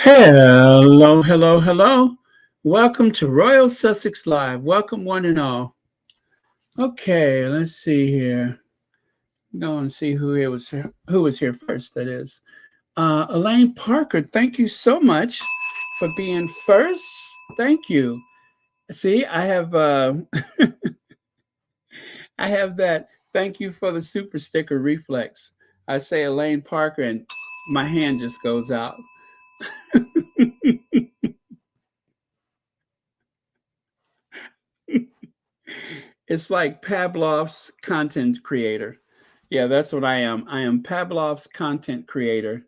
Hello, hello, hello. Welcome to Royal Sussex Live. Welcome, one and all. Okay, let's see here. Go and see who was here first. That is Elaine Parker. Thank you so much for being first. Thank you. See, I have I have that. Thank you for the super sticker reflex. I say Elaine Parker, and my hand just goes out. It's like Pavlov's content creator. Yeah, that's what I am. I am Pavlov's content creator.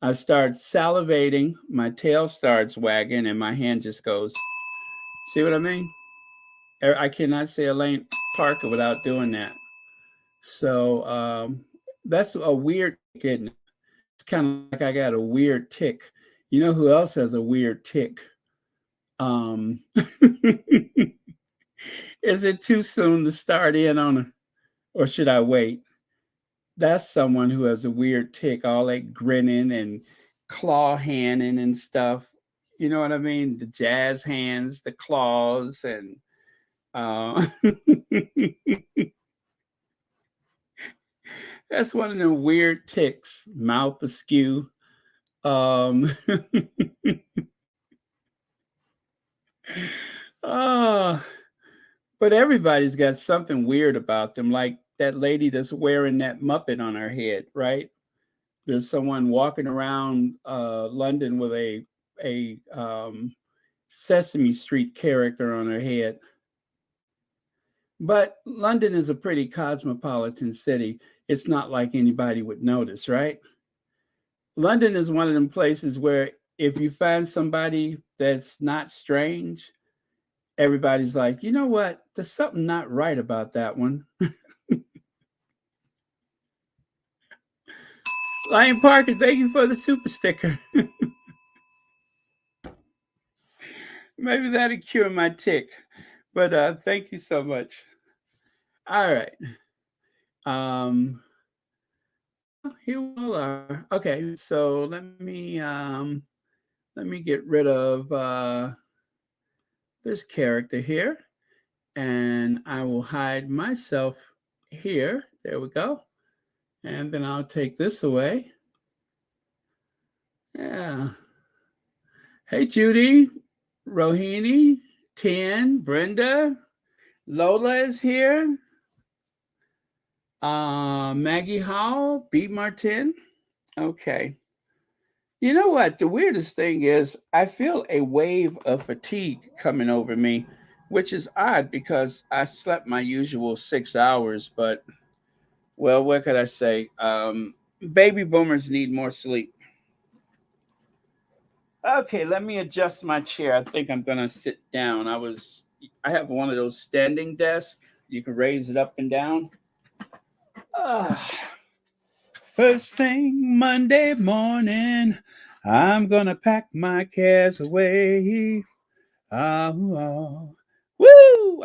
I start salivating, my tail starts wagging, and my hand just goes. See what I mean? I cannot say Elaine Parker without doing that. So that's a weird tick, isn't it? It's kind of like I got a weird tick. You know who else has a weird tick? Is it too soon to start in on it, or should I wait? That's someone who has a weird tick, all that grinning and claw handing and stuff. You know what I mean? The jazz hands, the claws, and uh, that's one of them weird ticks. Mouth askew. Um, oh, but everybody's got something weird about them, like that lady that's wearing that Muppet on her head, right? There's someone walking around London with a Sesame Street character on her head. But London is a pretty cosmopolitan city. It's not like anybody would notice, right? London is one of them places where if you find somebody that's not strange, everybody's like, you know what? There's something not right about that one. Lion Parker, thank you for the super sticker. Maybe that'll cure my tick. But thank you so much. All right. Um, here we all are. Okay, so let me get rid of this character here, and I will hide myself here. There we go. And then I'll take this away. Yeah. Hey, Judy, Rohini, Tien, Brenda, Lola is here. Maggie Hall, B. Martin. Okay. You know what? The weirdest thing is, I feel a wave of fatigue coming over me, which is odd because I slept my usual 6 hours. But, well, what could I say? Baby boomers need more sleep. Okay, let me adjust my chair. I think I'm gonna sit down. I have one of those standing desks. You can raise it up and down. Ah. First thing Monday morning, I'm gonna pack my cares away. Oh, oh. Woo!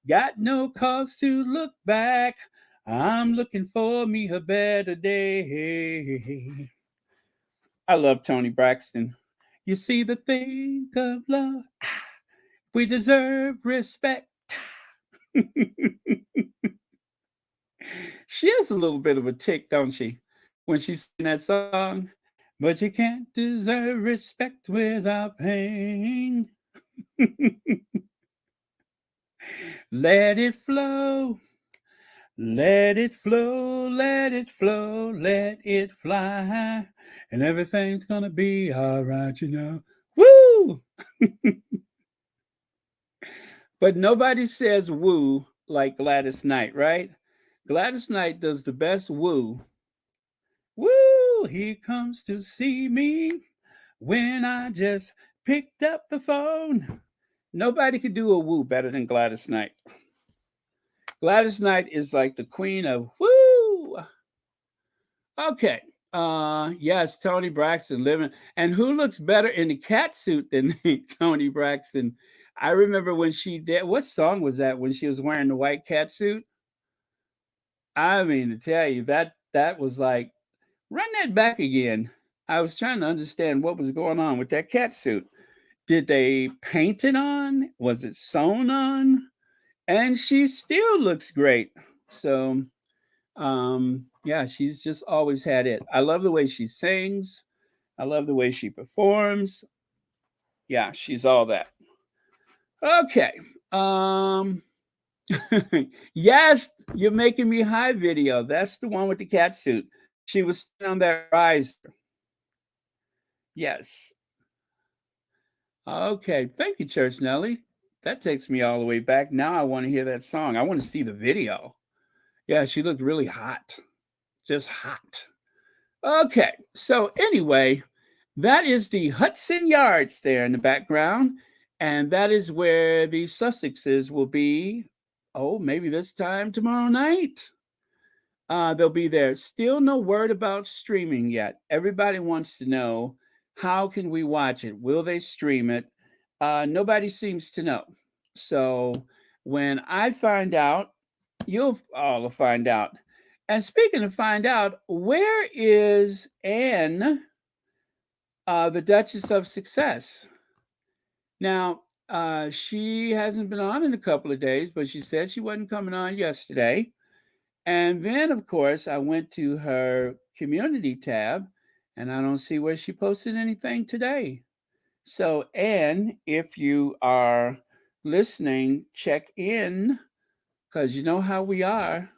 Got no cause to look back. I'm looking for me a better day. I love Tony Braxton. You see the thing of love, we deserve respect. She has a little bit of a tick, don't she? When she sing that song, but you can't deserve respect without pain. Let it flow, let it flow, let it flow, let it fly, and everything's gonna be alright, you know. Woo! But nobody says woo like Gladys Knight, right? Gladys Knight does the best woo. Woo! He comes to see me when I just picked up the phone. Nobody could do a woo better than Gladys Knight. Gladys Knight is like the queen of woo. Okay. Yes, Tony Braxton living. And who looks better in the cat suit than Tony Braxton? I remember when she did, what song was that when she was wearing the white cat suit? I mean, to tell you, that was like, run that back again. I was trying to understand what was going on with that cat suit. Did they paint it on? Was it sewn on? And she still looks great. So, yeah, she's just always had it. I love the way she sings. I love the way she performs. Yeah, she's all that. Okay. Um, yes, you're making me high video. That's the one with the cat suit. She was sitting on that riser. Yes. Okay. Thank you, Church Nelly. That takes me all the way back. Now I want to hear that song. I want to see the video. Yeah, she looked really hot. Just hot. Okay. So, anyway, that is the Hudson Yards there in the background. And that is where the Sussexes will be. Oh, maybe this time tomorrow night. They'll be there. Still no word about streaming yet. Everybody wants to know, how can we watch it? Will they stream it? Nobody seems to know. So when I find out, you'll all find out. And speaking of find out, where is Anne, the Duchess of Success? Now, she hasn't been on in a couple of days, but she said she wasn't coming on yesterday. And then, of course, I went to her community tab and I don't see where she posted anything today. So, Anne, if you are listening, check in because you know how we are.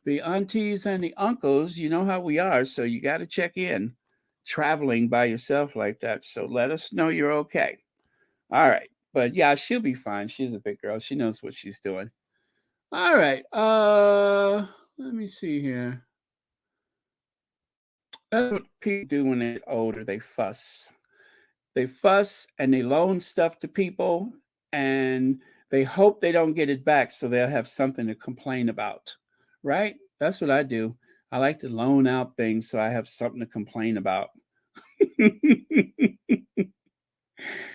The aunties and the uncles, you know how we are. So, you got to check in traveling by yourself like that. So, let us know you're okay. All right. But yeah, she'll be fine. She's a big girl. She knows what she's doing. All right. Let me see here. That's what people do when they get older. They fuss. They fuss and they loan stuff to people and they hope they don't get it back so they'll have something to complain about. Right? That's what I do. I like to loan out things so I have something to complain about.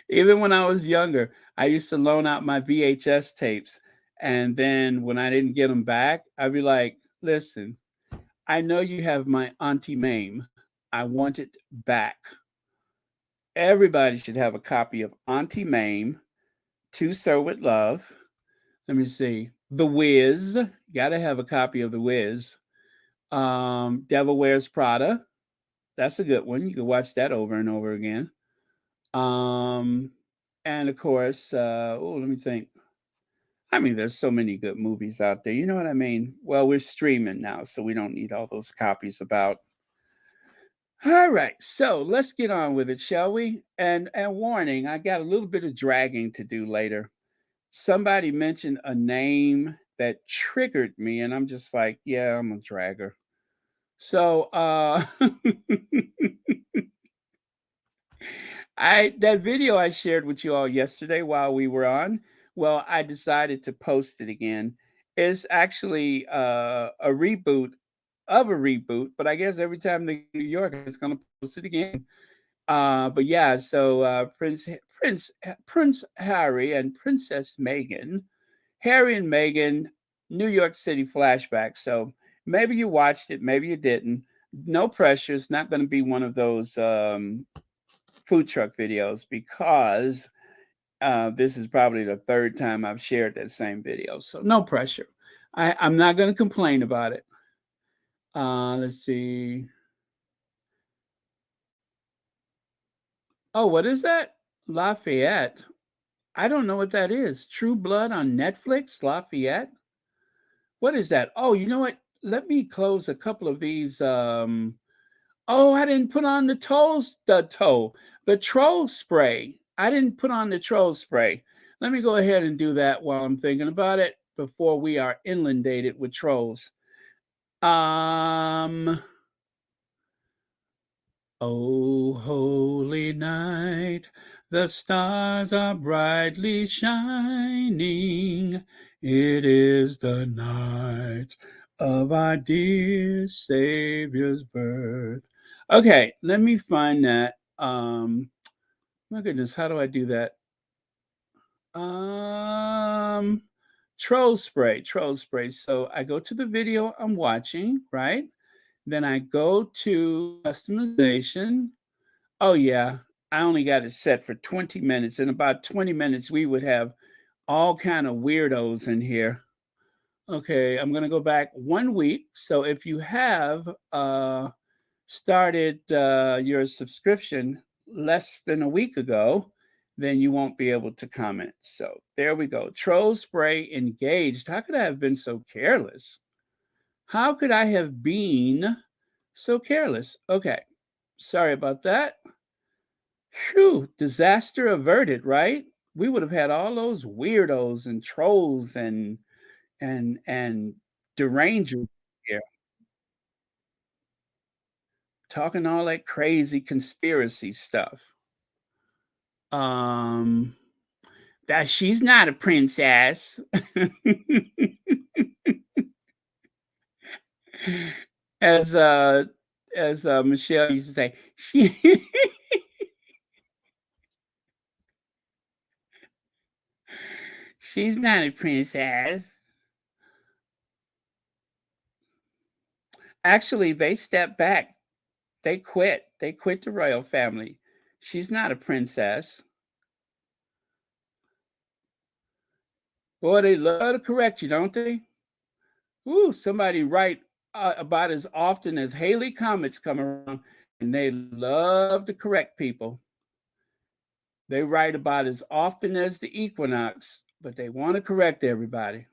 Even when I was younger, I used to loan out my VHS tapes. And then when I didn't get them back, I'd be like, listen, I know you have my Auntie Mame. I want it back. Everybody should have a copy of Auntie Mame, To Sir with Love. Let me see. The Wiz. Gotta have a copy of The Wiz. Devil Wears Prada. That's a good one. You can watch that over and over again. Um, and of course, let me think. I mean, there's so many good movies out there. You know what I mean? Well, we're streaming now, so we don't need all those copies about. All right, so let's get on with it, shall we? And warning, I got a little bit of dragging to do later. Somebody mentioned a name that triggered me, and I'm just like, yeah, I'm a dragger. So I that video I shared with you all yesterday while we were on, well, I decided to post it again. It's actually a reboot of a reboot, but I guess every time they go to New York, it's gonna post it again. But yeah, so Prince Harry and Princess Meghan, Harry and Meghan, New York City flashback. So maybe you watched it, maybe you didn't. No pressure. It's not going to be one of those food truck videos because this is probably the third time I've shared that same video. So no pressure. I'm not going to complain about it. Let's see. Oh, what is that? Lafayette. I don't know what that is. True Blood on Netflix, Lafayette. What is that? Oh, you know what? Let me close a couple of these. Oh, I didn't put on the troll spray. I didn't put on the troll spray. Let me go ahead and do that while I'm thinking about it before we are inundated with trolls. Oh, holy night, the stars are brightly shining. It is the night of our dear Savior's birth. Okay, let me find that. My goodness, how do I do that? Um, troll spray. So I go to the video I'm watching, right? Then I go to customization. Oh, yeah. I only got it set for 20 minutes. In about 20 minutes, we would have all kind of weirdos in here. Okay, I'm gonna go back 1 week. So if you have started your subscription less than a week ago, then you won't be able to comment. So there we go. Troll spray engaged. How could I have been so careless? How could I have been so careless? Okay, sorry about that. Phew, disaster averted, right? We would have had all those weirdos and trolls and derangers here talking all that crazy conspiracy stuff. Um, that she's not a princess. as uh as Michelle used to say, she's not a princess. Actually, they stepped back. They quit. They quit the royal family. She's not a princess. Boy, they love to correct you, don't they? Ooh, somebody write about as often as Haley comets come around, and they love to correct people. They write about as often as the equinox, but they want to correct everybody.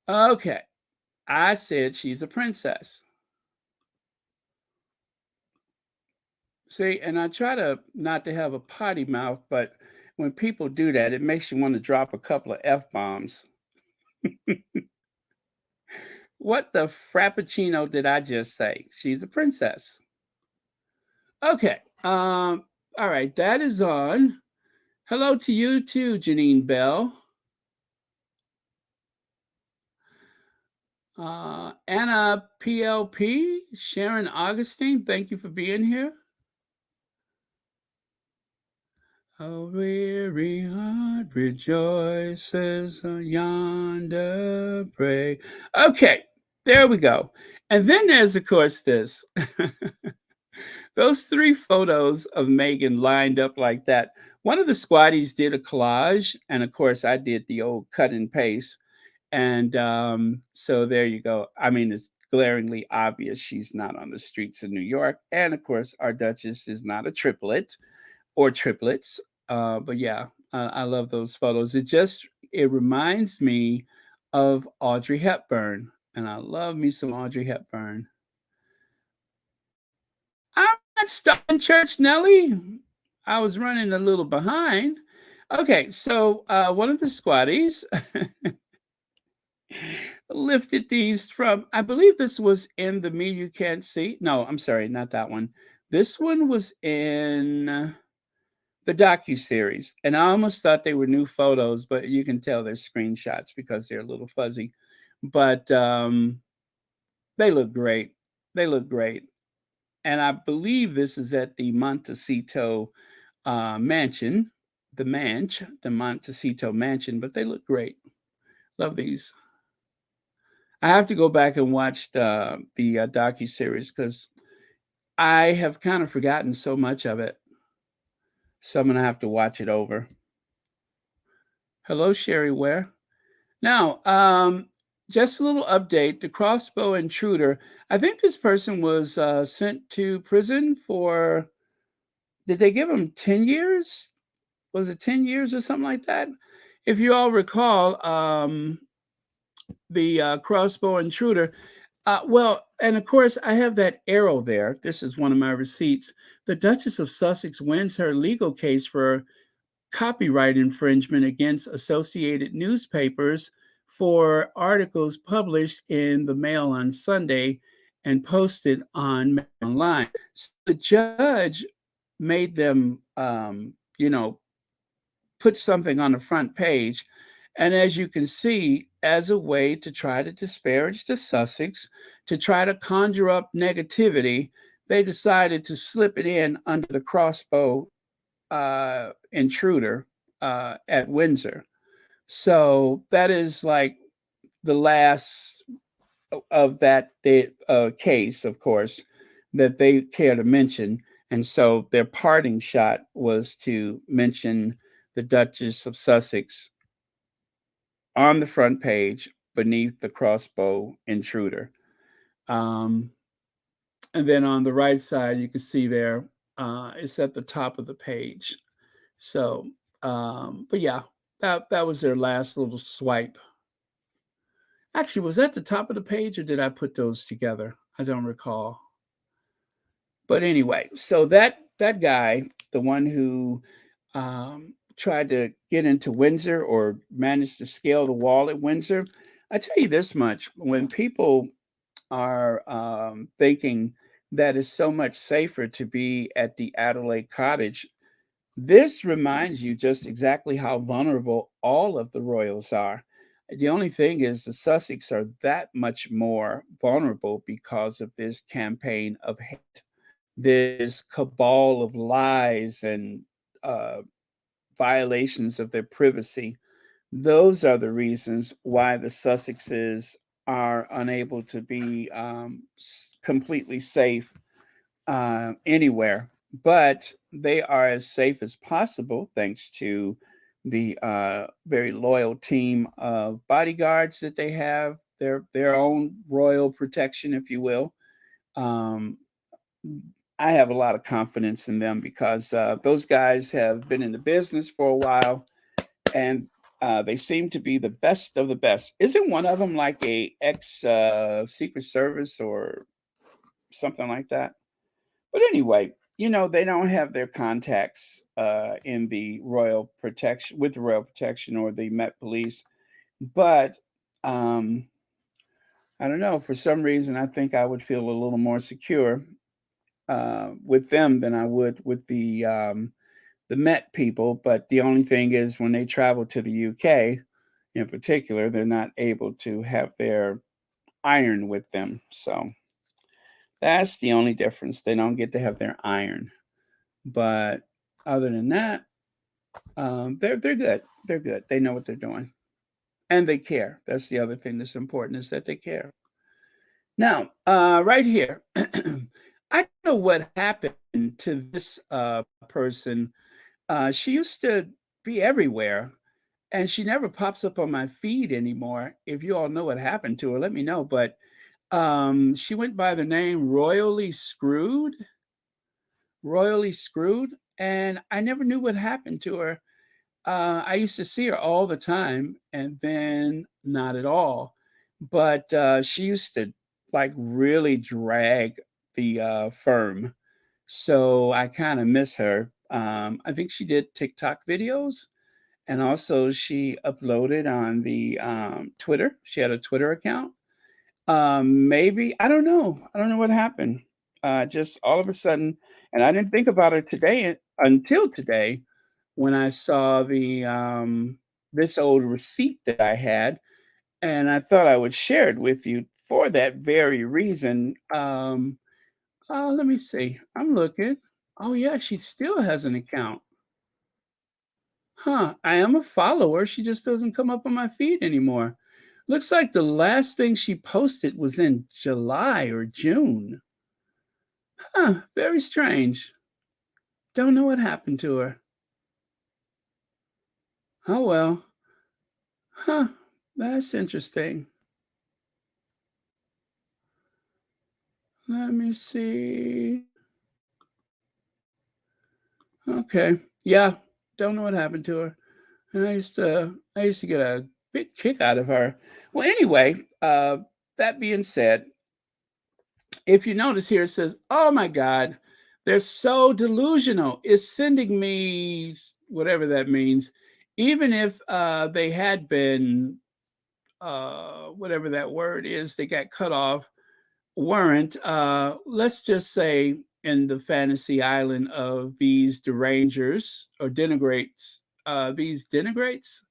Okay, I said she's a princess. See, and I try to not to have a potty mouth, but when people do that, it makes you want to drop a couple of F bombs. What the frappuccino did I just say? She's a princess. Okay. All right, that is on. Hello to you too, Janine Bell. Anna PLP, Sharon Augustine, thank you for being here. A weary heart rejoices yonder pray. Okay, there we go. And then there's, of course, this. Those three photos of Meghan lined up like that. One of the squatties did a collage, and of course, I did the old cut and paste. And so there you go. I mean, it's glaringly obvious she's not on the streets of New York. And of course, our Duchess is not a triplet or triplets. But yeah, I love those photos. It reminds me of Audrey Hepburn. And I love me some Audrey Hepburn. I'm not stopping church, Nellie. I was running a little behind. Okay, so one of the squatties lifted these from, I believe this was in the Me You Can't See. No, I'm sorry, not that one. This one was in the docu-series. And I almost thought they were new photos, but you can tell they're screenshots because they're a little fuzzy. But they look great. They look great. And I believe this is at the Montecito mansion, the Montecito mansion, but they look great. Love these. I have to go back and watch the docu series because I have kind of forgotten so much of it. So I'm gonna have to watch it over. Hello, Sherry Ware. Now, just a little update. The crossbow intruder. I think this person was sent to prison for. Did they give him 10 years? Was it 10 years or something like that? If you all recall, the crossbow intruder. Well, and of course, I have that arrow there. This is one of my receipts. The Duchess of Sussex wins her legal case for copyright infringement against Associated Newspapers for articles published in the Mail on Sunday and posted on Mail Online. So the judge made them, put something on the front page. And as you can see, as a way to try to disparage the Sussex, to try to conjure up negativity, they decided to slip it in under the crossbow intruder at Windsor. So that is like the last of that case, of course, that they care to mention. And so their parting shot was to mention the Duchess of Sussex on the front page beneath the crossbow intruder. Um, and then on the right side, you can see there, it's at the top of the page. So, but yeah, that was their last little swipe. Actually, was that the top of the page or did I put those together? I don't recall. But anyway, so that guy, the one who tried to get into Windsor or managed to scale the wall at Windsor, I tell you this much: when people are thinking that it's so much safer to be at the Adelaide Cottage, this reminds you just exactly how vulnerable all of the royals are. The only thing is, the Sussex are that much more vulnerable because of this campaign of hate, this cabal of lies and uh, violations of their privacy. Those are the reasons why the Sussexes are unable to be completely safe anywhere, but they are as safe as possible thanks to the very loyal team of bodyguards that they have, their own royal protection, if you will. Um, I have a lot of confidence in them because those guys have been in the business for a while, and they seem to be the best of the best. Isn't one of them like a ex Secret Service or something like that? But anyway, they don't have their contacts in the royal protection with the royal protection or the Met Police, but um, I don't know. For some reason, I think I would feel a little more secure with them than I would with the Met people. But the only thing is, when they travel to the UK, in particular, they're not able to have their iron with them. So that's the only difference. They don't get to have their iron. But other than that, they're good. They're good. They know what they're doing, and they care. That's the other thing that's important, is that they care. Now, right here, I don't know what happened to this person. She used to be everywhere, and she never pops up on my feed anymore. If you all know what happened to her, let me know. But she went by the name Royally Screwed, and I never knew what happened to her. I used to see her all the time, and then not at all. But she used to like really drag the firm, so I kind of miss her. I think she did TikTok videos, and also she uploaded on the Twitter. She had a Twitter account. Maybe I don't know. I don't know what happened. Just all of a sudden, and I didn't think about it today until today when I saw the this old receipt that I had, and I thought I would share it with you for that very reason. Let me see. I'm looking. Oh yeah, she still has an account. Huh. I am a follower. She just doesn't come up on my feed anymore. Looks like the last thing she posted was in July or June. Huh. Very strange. Don't know what happened to her. Oh well. Huh. That's interesting. Let me see. Okay. Yeah. Don't know what happened to her. And I used to get a big kick out of her. Well, anyway, that being said, if you notice here, it says, "Oh my God, they're so delusional. It's sending me whatever that means." Even if they had been whatever that word is, they got cut off, weren't. Let's just say in the fantasy island of these derangers or denigrates, these denigrates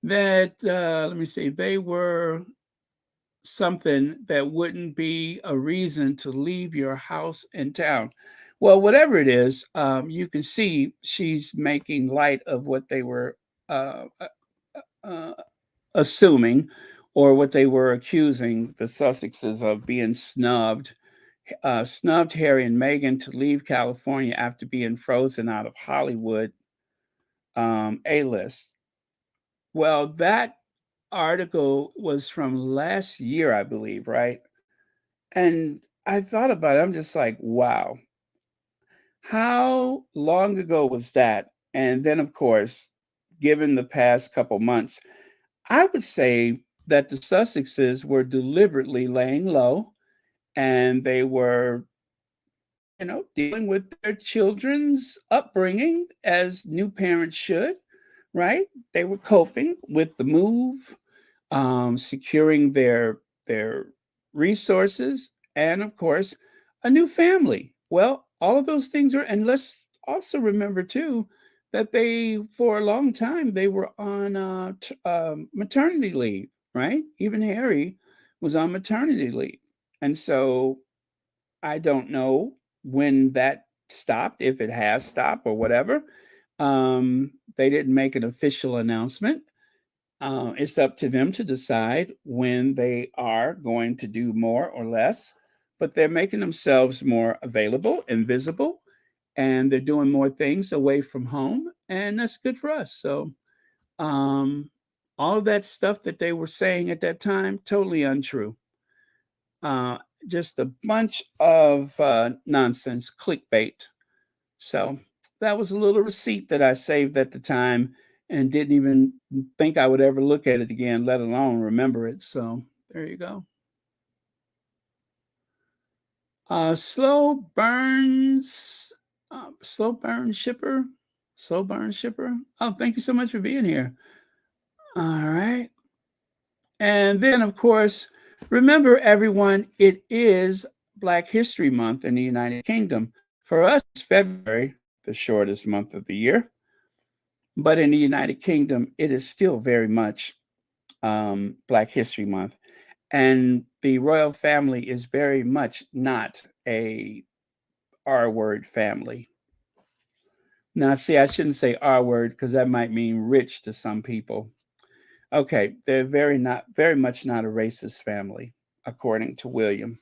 that let me see, they were something that wouldn't be a reason to leave your house in town. Well, whatever it is, you can see she's making light of what they were uh, uh, uh, assuming, or what they were accusing the Sussexes of, being snubbed snubbed Harry and Meghan to leave California after being frozen out of Hollywood A-list. Well, that article was from last year, I believe, right? And I thought about it. I'm just like, wow, how long ago was that? And then, of course, given the past couple months, I would say that the Sussexes were deliberately laying low and they were, dealing with their children's upbringing as new parents should, right? They were coping with the move, securing their resources, and of course, a new family. Well, all of those things are, and let's also remember too that they, for a long time, they were on maternity leave, right? Even Harry was on maternity leave, and so I don't know when that stopped, if it has stopped or whatever. They didn't make an official announcement. It's up to them to decide when they are going to do more or less, but they're making themselves more available and visible, and they're doing more things away from home, and that's good for us. So, um, all of that stuff that they were saying at that time, totally untrue. Uh, just a bunch of nonsense, clickbait. So that was a little receipt that I saved at the time and didn't even think I would ever look at it again, let alone remember it. So there you go. Slow burns, slow burn shipper, slow burn shipper. Oh, thank you so much for being here. All right. And then, of course, remember everyone, it is Black History Month in the United Kingdom. For us, it's February, the shortest month of the year. But in the United Kingdom, it is still very much Black History Month. And the royal family is very much not a R word family. Now, see, I shouldn't say R word because that might mean rich to some people. Okay, they're very much not a racist family, according to William.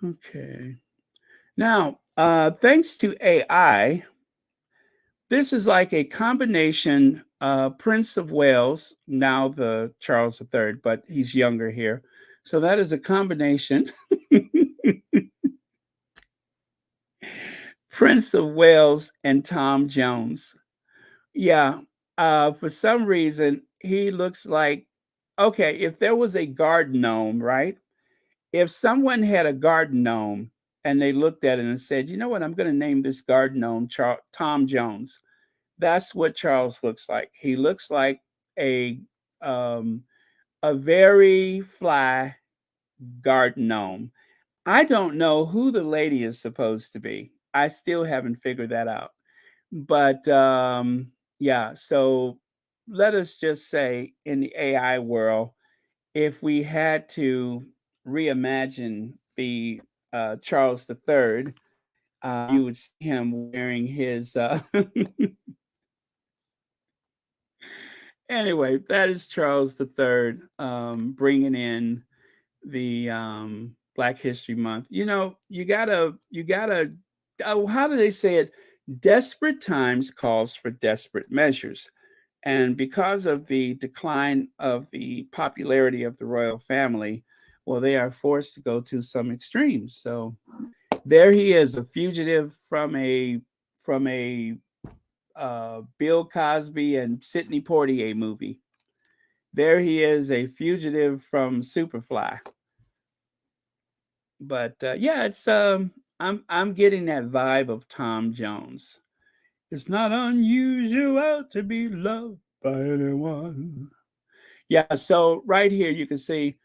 Okay. Now, thanks to AI, this is like a combination Prince of Wales, now the Charles III, but he's younger here. So that is a combination Prince of Wales and Tom Jones. Yeah, for some reason, he looks like, okay, if there was a garden gnome, right? If someone had a garden gnome and they looked at it and said, you know what, I'm going to name this garden gnome Tom Jones. That's what Charles looks like. He looks like a um, a very fly garden gnome. I don't know who the lady is supposed to be. I still haven't figured that out. But yeah, so let us just say in the AI world, if we had to reimagine the Charles III, you would see him wearing his anyway, that is Charles III bringing in the Black History Month. You gotta. Oh, how do they say it? Desperate times calls for desperate measures. And because of the decline of the popularity of the royal family, well, they are forced to go to some extremes. So there he is, a fugitive from a Bill Cosby and Sidney Poitier movie. There he is, a fugitive from Superfly. But yeah, it's I'm getting that vibe of Tom Jones. It's not unusual to be loved by anyone. Yeah, so right here you can see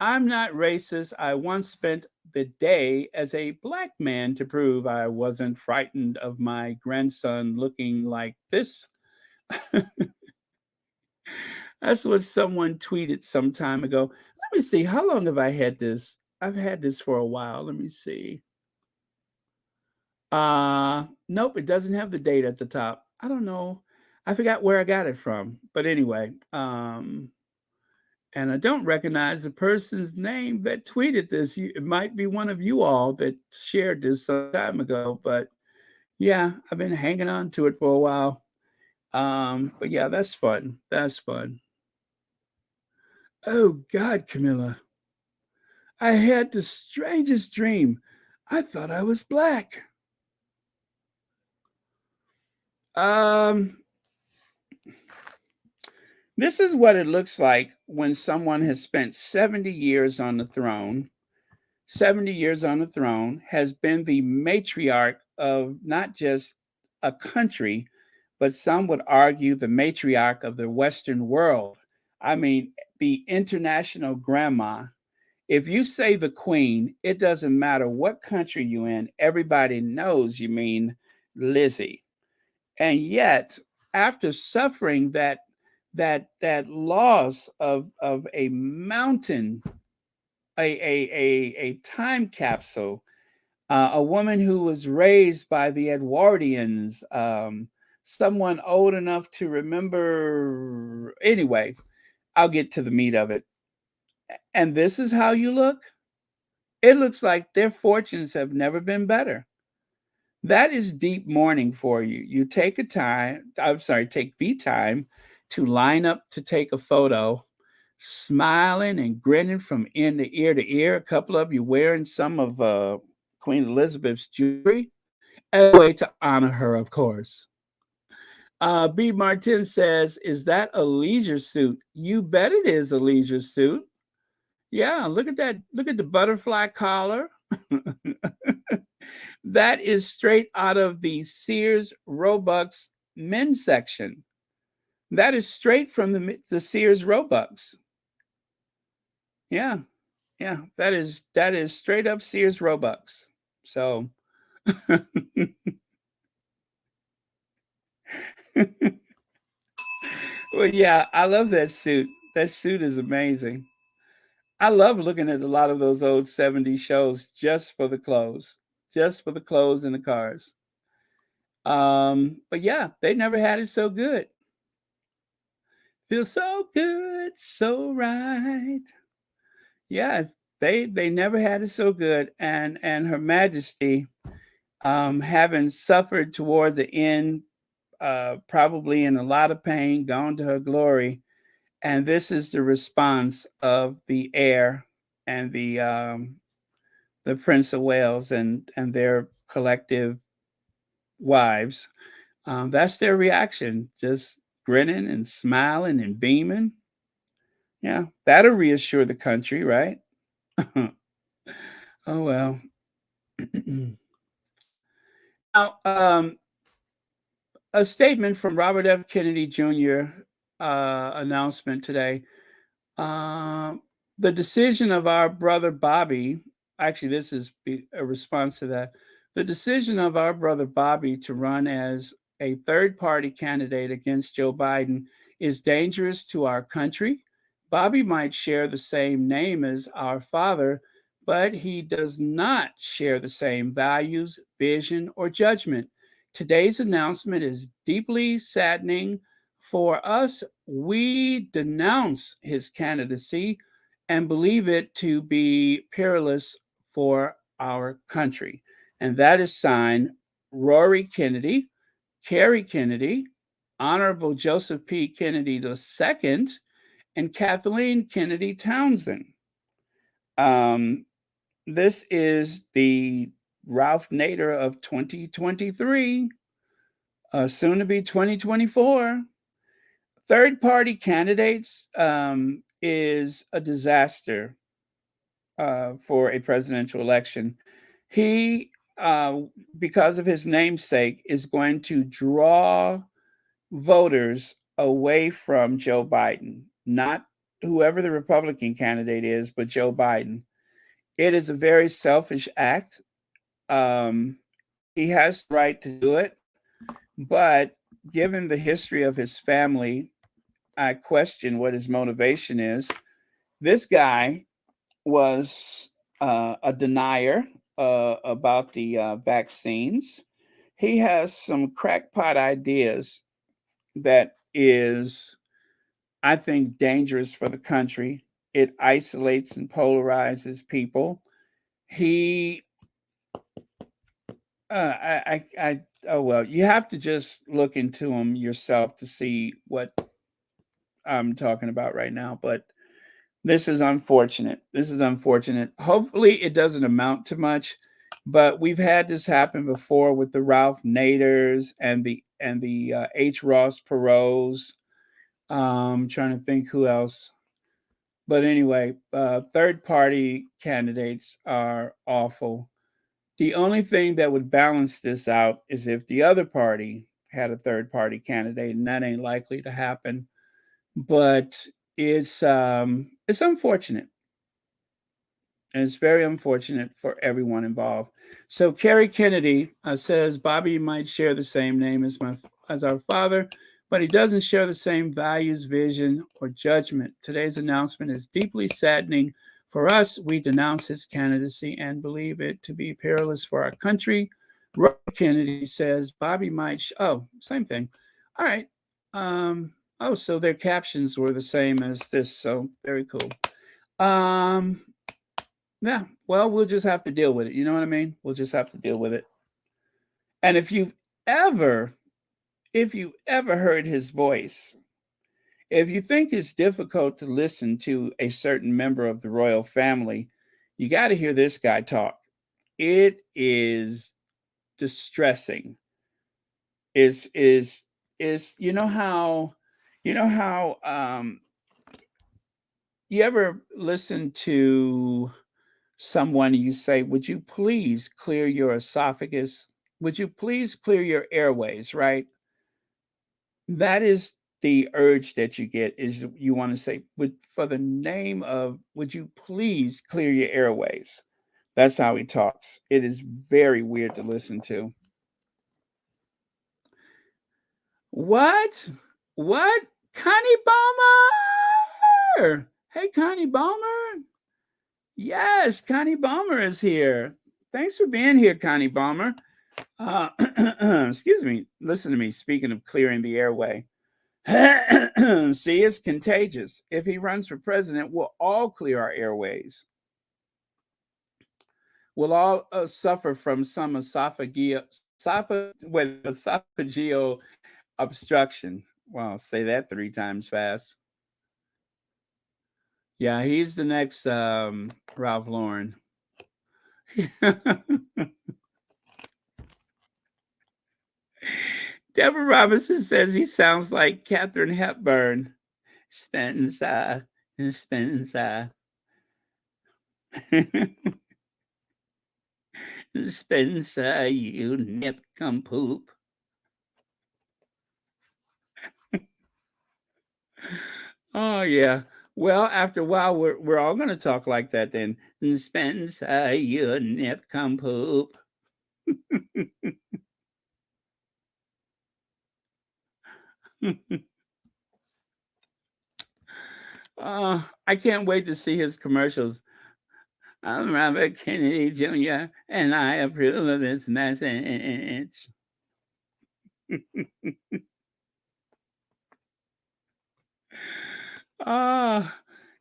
I'm not racist. I once spent the day as a black man to prove I wasn't frightened of my grandson looking like this. That's what someone tweeted some time ago. Let me see. How long have I had this? I've had this for a while. Let me see. Nope, it doesn't have the date at the top. I don't know. I forgot where I got it from. But anyway, And I don't recognize the person's name that tweeted this. It might be one of you all that shared this some time ago, but yeah, I've been hanging on to it for a while. But yeah, that's fun. That's fun. Oh God, Camilla, I had the strangest dream. I thought I was black. Um, this is what it looks like when someone has spent 70 years on the throne, 70 years on the throne, has been the matriarch of not just a country, but some would argue the matriarch of the Western world. I mean, the international grandma. If you say the queen, it doesn't matter what country you're in, everybody knows you mean Lizzie. And yet, after suffering that loss of a mountain, a time capsule, a woman who was raised by the Edwardians, someone old enough to remember. Anyway, I'll get to the meat of it. And this is how you look. It looks like their fortunes have never been better. That is deep mourning for you. You take a time, I'm sorry, take the time to line up to take a photo, smiling and grinning from ear to ear to ear. A couple of you wearing some of Queen Elizabeth's jewelry as a way to honor her, of course. B. Martin says, "Is that a leisure suit?" You bet it is a leisure suit. Yeah, look at that. Look at the butterfly collar. That is straight out of the Sears Roebuck's men's section. That is straight from the Sears Roebucks. Yeah, yeah, that is straight up Sears Roebucks. So, well, yeah, I love that suit. That suit is amazing. I love looking at a lot of those old 70s shows just for the clothes, just for the clothes and the cars. But yeah, they never had it so good. Feels so good, so right. Yeah, they never had it so good. And Her Majesty, having suffered toward the end, probably in a lot of pain, gone to her glory. And this is the response of the heir and the Prince of Wales and their collective wives. That's their reaction, just grinning and smiling and beaming. Yeah, that'll reassure the country, right? Oh well. Now, a statement from Robert F. Kennedy Jr. Announcement today. Um, the decision of our brother Bobby, actually, this is a response to that. The decision of our brother Bobby to run as a third party candidate against Joe Biden is dangerous to our country. Bobby might share the same name as our father, but he does not share the same values, vision, or judgment. Today's announcement is deeply saddening for us. We denounce his candidacy and believe it to be perilous for our country. And that is signed Rory Kennedy, Kerry Kennedy, Honorable Joseph P. Kennedy II, and Kathleen Kennedy Townsend. Um, this is the Ralph Nader of 2023, soon to be 2024. Third party candidates is a disaster for a presidential election. He, uh, because of his namesake, is going to draw voters away from Joe Biden, not whoever the Republican candidate is, but Joe Biden. It is a very selfish act. Um, he has the right to do it, but given the history of his family, I question what his motivation is. This guy was a denier about the vaccines. He has some crackpot ideas that is, I think, dangerous for the country. it isolates and polarizes people. He, oh well, you have to just look into him yourself to see what I'm talking about right now. But this is unfortunate. This is unfortunate. Hopefully, it doesn't amount to much. But we've had this happen before with the Ralph Naders and the H. Ross Perot's. Trying to think who else. But anyway, third party candidates are awful. The only thing that would balance this out is if the other party had a third party candidate, and that ain't likely to happen. But it's unfortunate. And it's very unfortunate for everyone involved. So Kerry Kennedy says Bobby might share the same name as our father, but he doesn't share the same values, vision, or judgment. Today's announcement is deeply saddening for us. We denounce his candidacy and believe it to be perilous for our country. Robert Kennedy says Bobby might. Same thing. All right. So their captions were the same as this. So very cool. Yeah, well, we'll just have to deal with it. You know what I mean? We'll just have to deal with it. And ever, if you ever heard his voice, if you think it's difficult to listen to a certain member of the royal family, you got to hear this guy talk. It is distressing. Is you ever listen to someone, you say, would you please clear your esophagus? Would you please clear your airways, right? That is the urge that you get, is you want to say, for the name of, would you please clear your airways? That's how he talks. It is very weird to listen to. What? What? Connie Balmer! Hey, Connie Balmer. Yes, Connie Balmer is here. Thanks for being here, Connie Balmer. Excuse me. Listen to me. Speaking of clearing the airway. See, it's contagious. If he runs for president, we'll all clear our airways. We'll all suffer from some esophageal obstruction. Wow, say that 3 times fast. Yeah, he's the next Ralph Lauren. Deborah Robinson says he sounds like Katharine Hepburn. Spencer, Spencer. Spencer, you nip come poop. Oh yeah. Well, after a while, we're all gonna talk like that then. Spencer, you nip come poop. I can't wait to see his commercials. I'm Robert Kennedy Jr. and I approve of this message.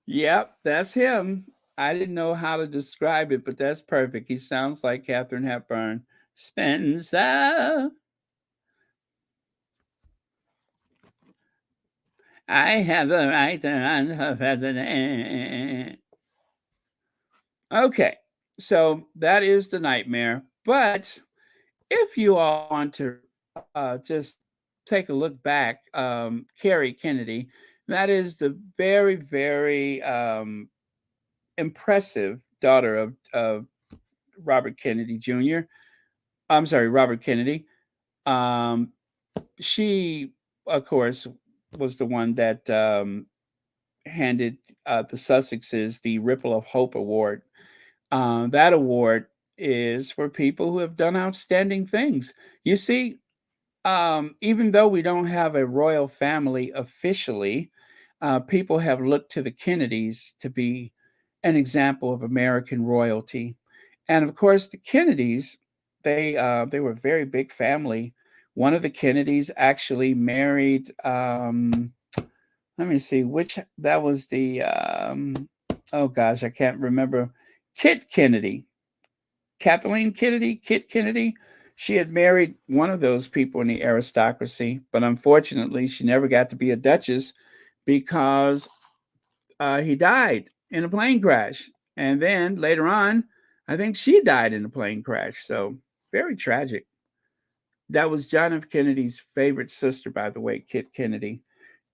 Yep, that's him. I didn't know how to describe it, but that's perfect. He sounds like Katharine Hepburn. Spencer. I have the right to run for president. Okay, so that is the nightmare. But if you all want to just take a look back, Kerry Kennedy, that is the very, very impressive daughter of Robert Kennedy Jr. I'm sorry, Robert Kennedy. She, of course, was the one that handed the Sussexes the Ripple of Hope Award. That award is for people who have done outstanding things. You see, even though we don't have a royal family officially, people have looked to the Kennedys to be an example of American royalty. And of course, the Kennedys, they were a very big family. One of the Kennedys actually married. Let me see which that was the. oh gosh, I can't remember. Kit Kennedy, Kathleen Kennedy, Kit Kennedy. She had married one of those people in the aristocracy, but unfortunately, she never got to be a duchess because he died in a plane crash. And then later on, I think she died in a plane crash. So very tragic. That was John F. Kennedy's favorite sister, by the way, Kit Kennedy.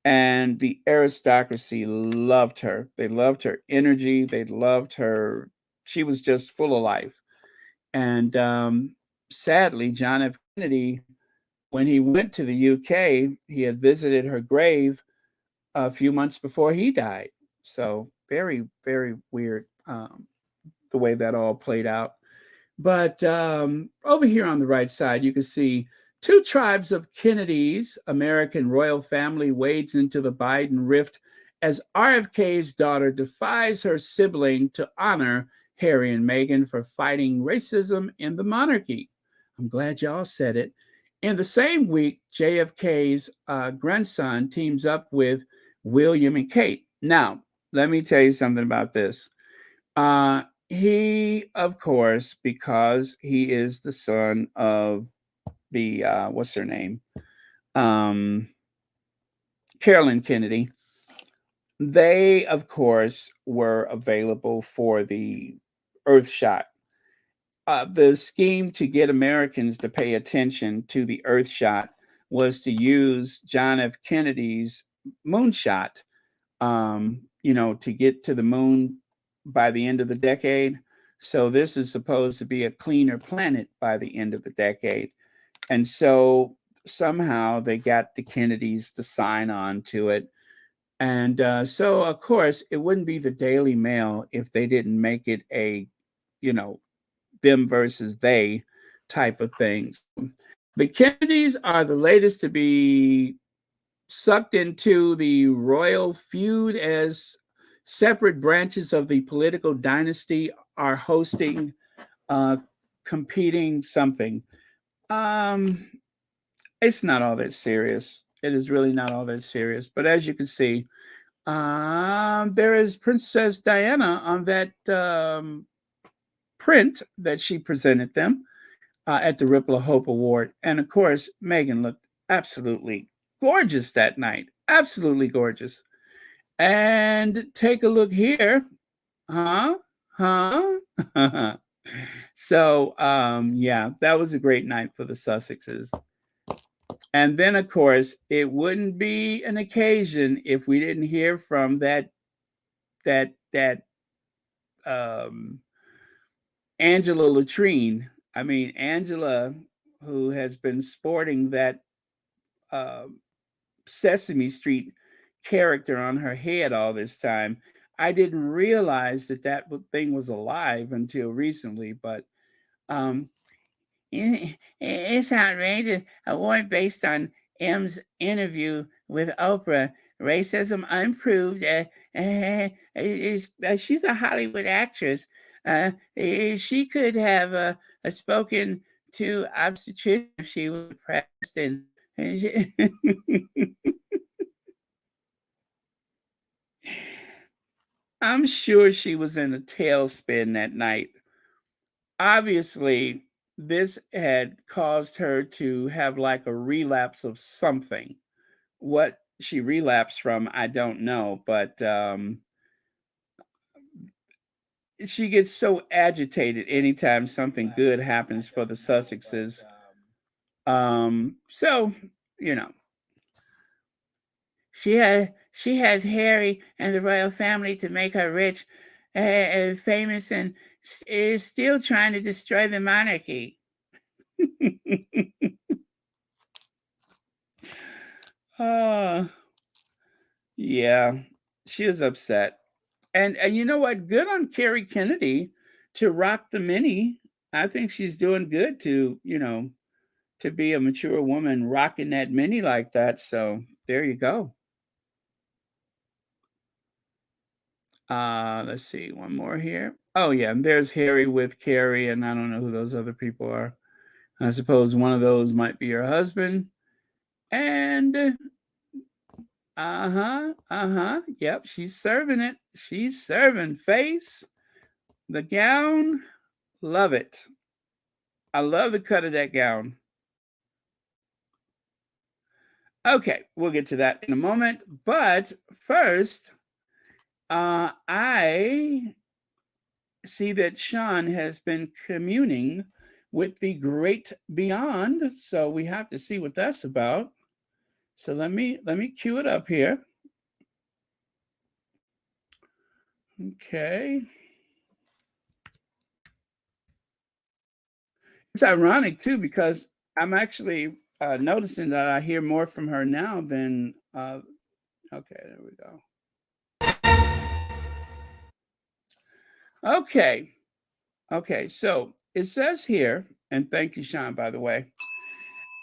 And the aristocracy loved her. They loved her energy. They loved her. She was just full of life. And sadly, John F. Kennedy, when he went to the UK, he had visited her grave a few months before he died. So very, very weird the way that all played out. But over here on the right side, you can see two tribes of Kennedys. American royal family wades into the Biden rift as RFK's daughter defies her sibling to honor Harry and Meghan for fighting racism in the monarchy. I'm glad y'all said it. In the same week, JFK's grandson teams up with William and Kate. Now, let me tell you something about this. He, of course, because he is the son of the what's her name, Carolyn Kennedy. They, of course, were available for the Earth shot. The scheme to get Americans to pay attention to the Earth shot was to use John F. Kennedy's moonshot, to get to the moon by the end of the decade. So this is supposed to be a cleaner planet by the end of the decade. And so somehow they got the Kennedys to sign on to it. And so, of course, it wouldn't be the Daily Mail if they didn't make it a, them versus they type of things. The Kennedys are the latest to be sucked into the royal feud as separate branches of the political dynasty are hosting competing something. It's not all that serious. It is really not all that serious. But as you can see, there is Princess Diana on that print that she presented them at the Ripple of Hope Award. And of course, Meghan looked absolutely gorgeous that night. Absolutely gorgeous. And take a look here. Huh? So, yeah, that was a great night for the Sussexes. And then, of course, it wouldn't be an occasion if we didn't hear from that Angela Latrine. I mean, Angela, who has been sporting that Sesame Street character on her head all this time. I didn't realize that thing was alive until recently, but it's outrageous. Award based on M's interview with Oprah. Racism unproved. She's a Hollywood actress. She could have spoken to obstetrician if she was pressed. And I'm sure she was in a tailspin that night. Obviously, this had caused her to have like a relapse of something. What she relapsed from, I don't know, but she gets so agitated anytime something good happens for the Sussexes. So, you know, she has Harry and the royal family to make her rich, famous, and is still trying to destroy the monarchy. Yeah, she is upset. And you know what? Good on Carrie Kennedy to rock the mini. I think she's doing good to be a mature woman rocking that mini like that. So there you go. Let's see, one more here. Oh yeah, and there's Harry with Carrie, and I don't know who those other people are. I suppose one of those might be her husband. And Yep, she's serving it. She's serving face. The gown, love it. I love the cut of that gown. Okay, we'll get to that in a moment. But first, I see that Sean has been communing with the great beyond. So we have to see what that's about. So let me cue it up here. Okay. It's ironic too because I'm actually noticing that I hear more from her now than. Okay, there we go. Okay, so it says here, and thank you, Sean, by the way.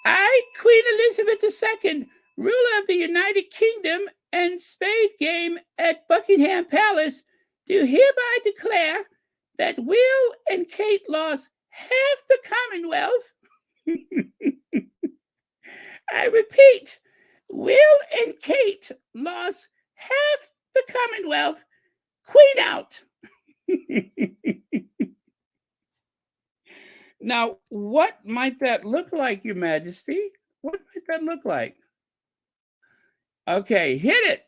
I, Queen Elizabeth II, ruler of the United Kingdom and spade game at Buckingham Palace, do hereby declare that Will and Kate lost half the Commonwealth. I repeat, Will and Kate lost half the Commonwealth. Queen out. Now, what might that look like, Your Majesty? What might that look like? Okay, hit it.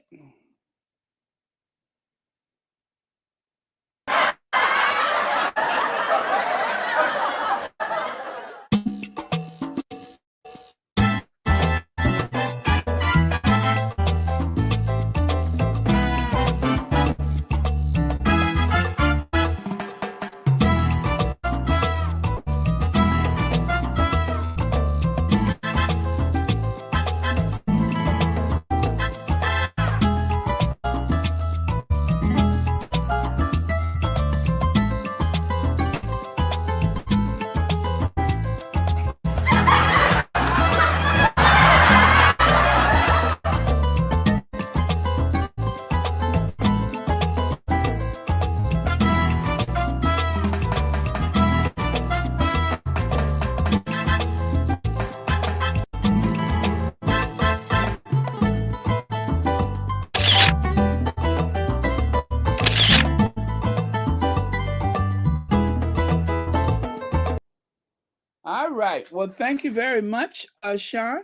All right. Well, thank you very much, Sean,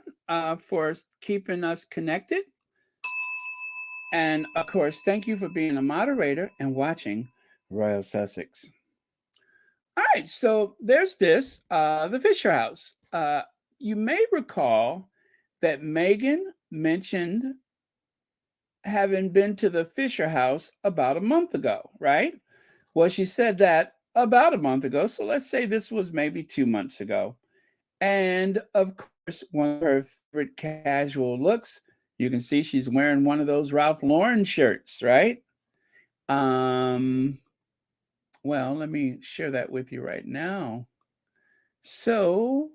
for keeping us connected. And of course, thank you for being a moderator and watching Royal Sussex. All right. So there's this, the Fisher House. You may recall that Meghan mentioned having been to the Fisher House about a month ago, right? Well, she said that about a month ago. So let's say this was maybe 2 months ago. And of course, one of her favorite casual looks, you can see she's wearing one of those Ralph Lauren shirts, right? Well, let me share that with you right now. So,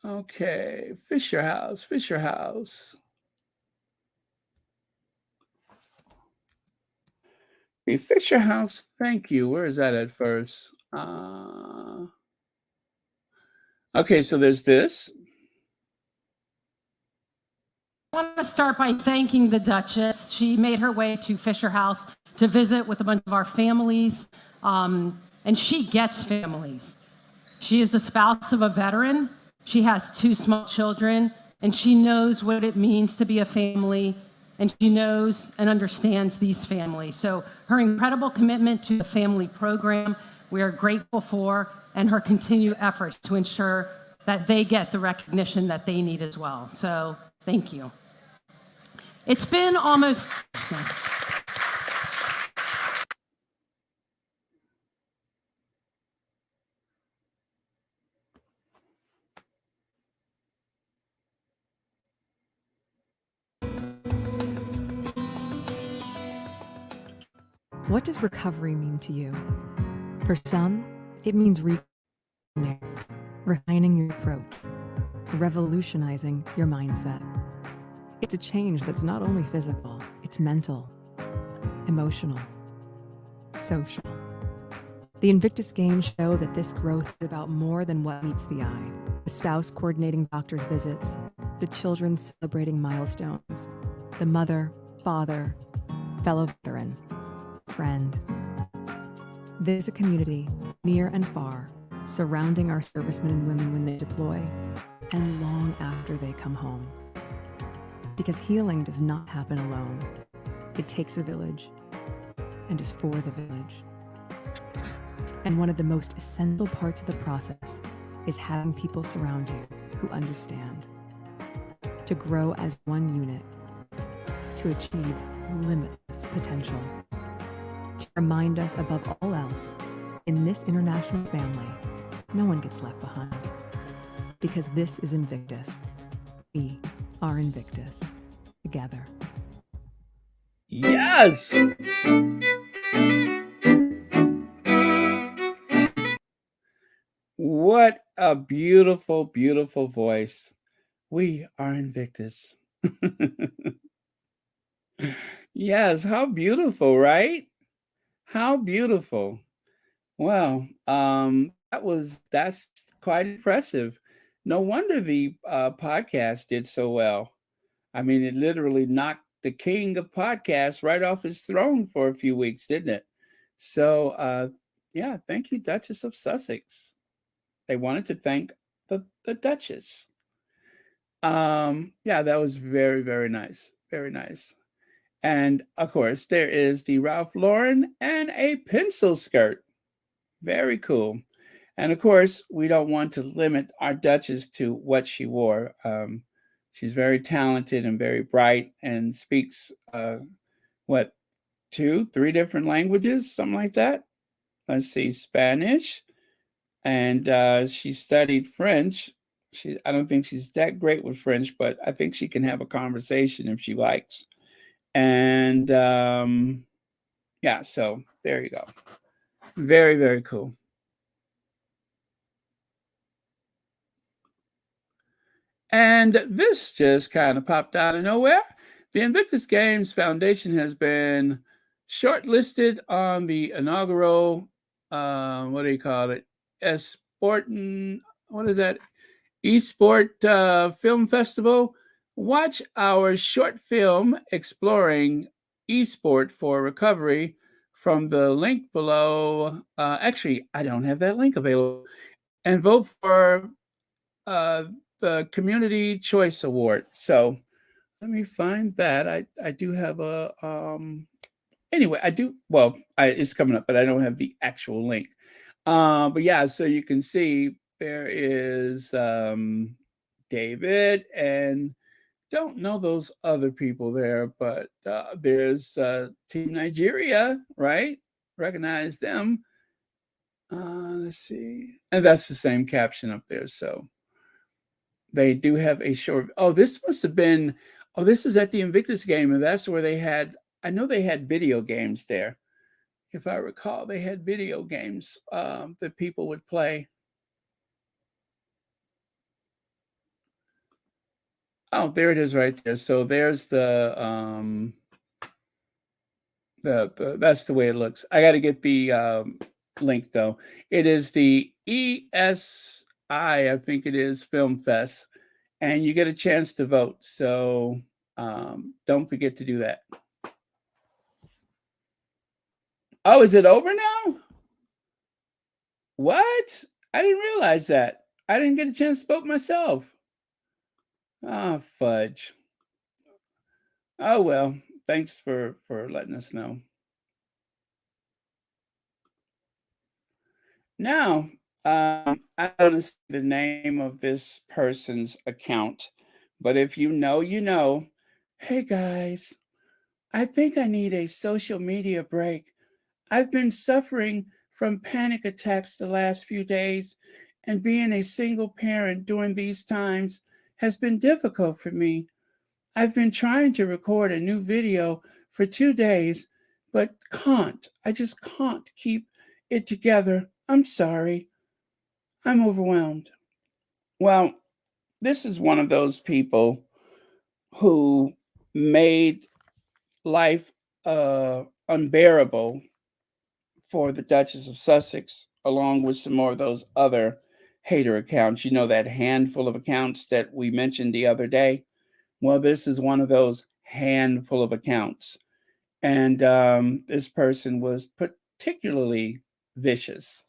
okay, Fisher House. The Fisher House, thank you. Where is that at first? Okay, so there's this. I want to start by thanking the Duchess. She made her way to Fisher House to visit with a bunch of our families, and she gets families. She is the spouse of a veteran. She has 2 small children, and she knows what it means to be a family, and she knows and understands these families. So her incredible commitment to the family program, we are grateful for, and her continued efforts to ensure that they get the recognition that they need as well. So thank you. It's been almost... What does recovery mean to you? For some, it means refining your approach, revolutionizing your mindset. It's a change that's not only physical, it's mental, emotional, social. The Invictus games show that this growth is about more than what meets the eye. the spouse coordinating doctor's visits, the children celebrating milestones, the mother, father, fellow veteran, friend. There's a community, near and far, surrounding our servicemen and women when they deploy, and long after they come home. Because healing does not happen alone. It takes a village, and is for the village. And one of the most essential parts of the process is having people surround you who understand. To grow as one unit, to achieve limitless potential. To remind us above all else, in this international family, no one gets left behind. Because this is Invictus. We are Invictus. Together. Yes. What a beautiful, beautiful voice. We are Invictus. Yes, how beautiful, right? How beautiful. Well, that's quite impressive. No wonder the podcast did so well. I mean, it literally knocked the king of podcasts right off his throne for a few weeks, didn't it? So, yeah, thank you, Duchess of Sussex. They wanted to thank the Duchess. Yeah, that was very, very nice. Very nice. And of course, there is the Ralph Lauren and a pencil skirt. Very cool. And of course, we don't want to limit our Duchess to what she wore. She's very talented and very bright and speaks, what, 3 different languages, something like that. Let's see, Spanish. And she studied French. I don't think she's that great with French, but I think she can have a conversation if she likes. And yeah, so there you go. Very, very cool. And this just kind of popped out of nowhere. The Invictus Games Foundation has been shortlisted on the inaugural, what do you call it? What is that? Esport Film Festival. Watch our short film exploring esport for recovery from the link below. Actually, I don't have that link available. And vote for the Community Choice Award. So let me find that. I do have a anyway, I do it's coming up, but I don't have the actual link. But yeah, so you can see there is David, and don't know those other people there, but there's Team Nigeria, right? Recognize them. Let's see. And that's the same caption up there. So they do have a short. Oh, this must have been. Oh, this is at the Invictus game, and that's where they had. I know they had video games there. If I recall, they had video games that people would play. Oh, there it is right there. So there's the that's the way it looks. I got to get the link though. It is the ESI, I think it is, Film Fest, and you get a chance to vote. So don't forget to do that. Oh, is it over now? What? I didn't realize that. I didn't get a chance to vote myself. Ah, fudge. Oh well. Thanks for letting us know. Now, I don't see the name of this person's account, but if you know, you know. Hey guys, I think I need a social media break. I've been suffering from panic attacks the last few days, and being a single parent during these times has been difficult for me. I've been trying to record a new video for 2 days, but can't. I just can't keep it together. I'm sorry. I'm overwhelmed. Well, this is one of those people who made life unbearable for the Duchess of Sussex, along with some more of those other hater accounts. You know, that handful of accounts that we mentioned the other day? Well, this is one of those handful of accounts. And this person was particularly vicious.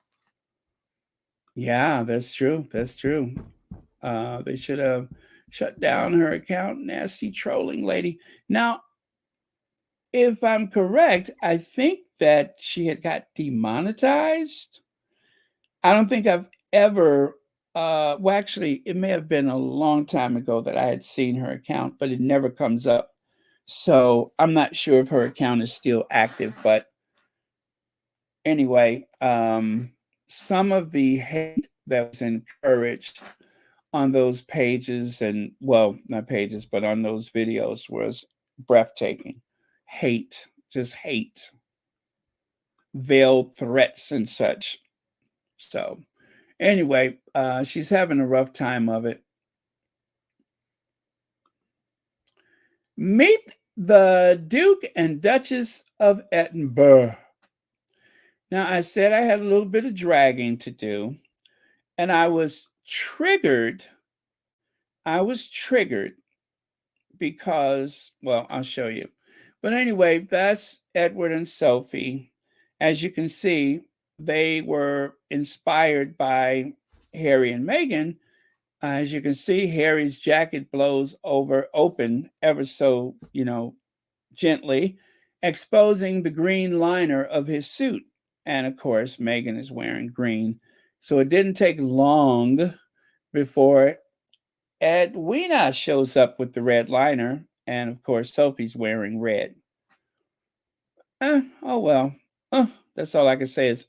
Yeah, that's true. That's true. They should have shut down her account. Nasty trolling lady. Now, if I'm correct, I think that she had got demonetized. I don't think I've ever, well, actually, it may have been a long time ago that I had seen her account, but it never comes up. So I'm not sure if her account is still active. But anyway, some of the hate that was encouraged on those pages, and well, not pages, but on those videos, was breathtaking. Hate, just hate, veiled threats and such. So anyway, she's having a rough time of it. Meet the Duke and Duchess of Edinburgh. Now, I said I had a little bit of dragging to do, and I was triggered. I was triggered because, well, I'll show you. But anyway, that's Edward and Sophie. As you can see, they were inspired by Harry and Meghan. As you can see, Harry's jacket blows open ever so, gently, exposing the green liner of his suit. And of course, Meghan is wearing green. So it didn't take long before Edwina shows up with the red liner. And of course, Sophie's wearing red. Oh well. That's all I can say is,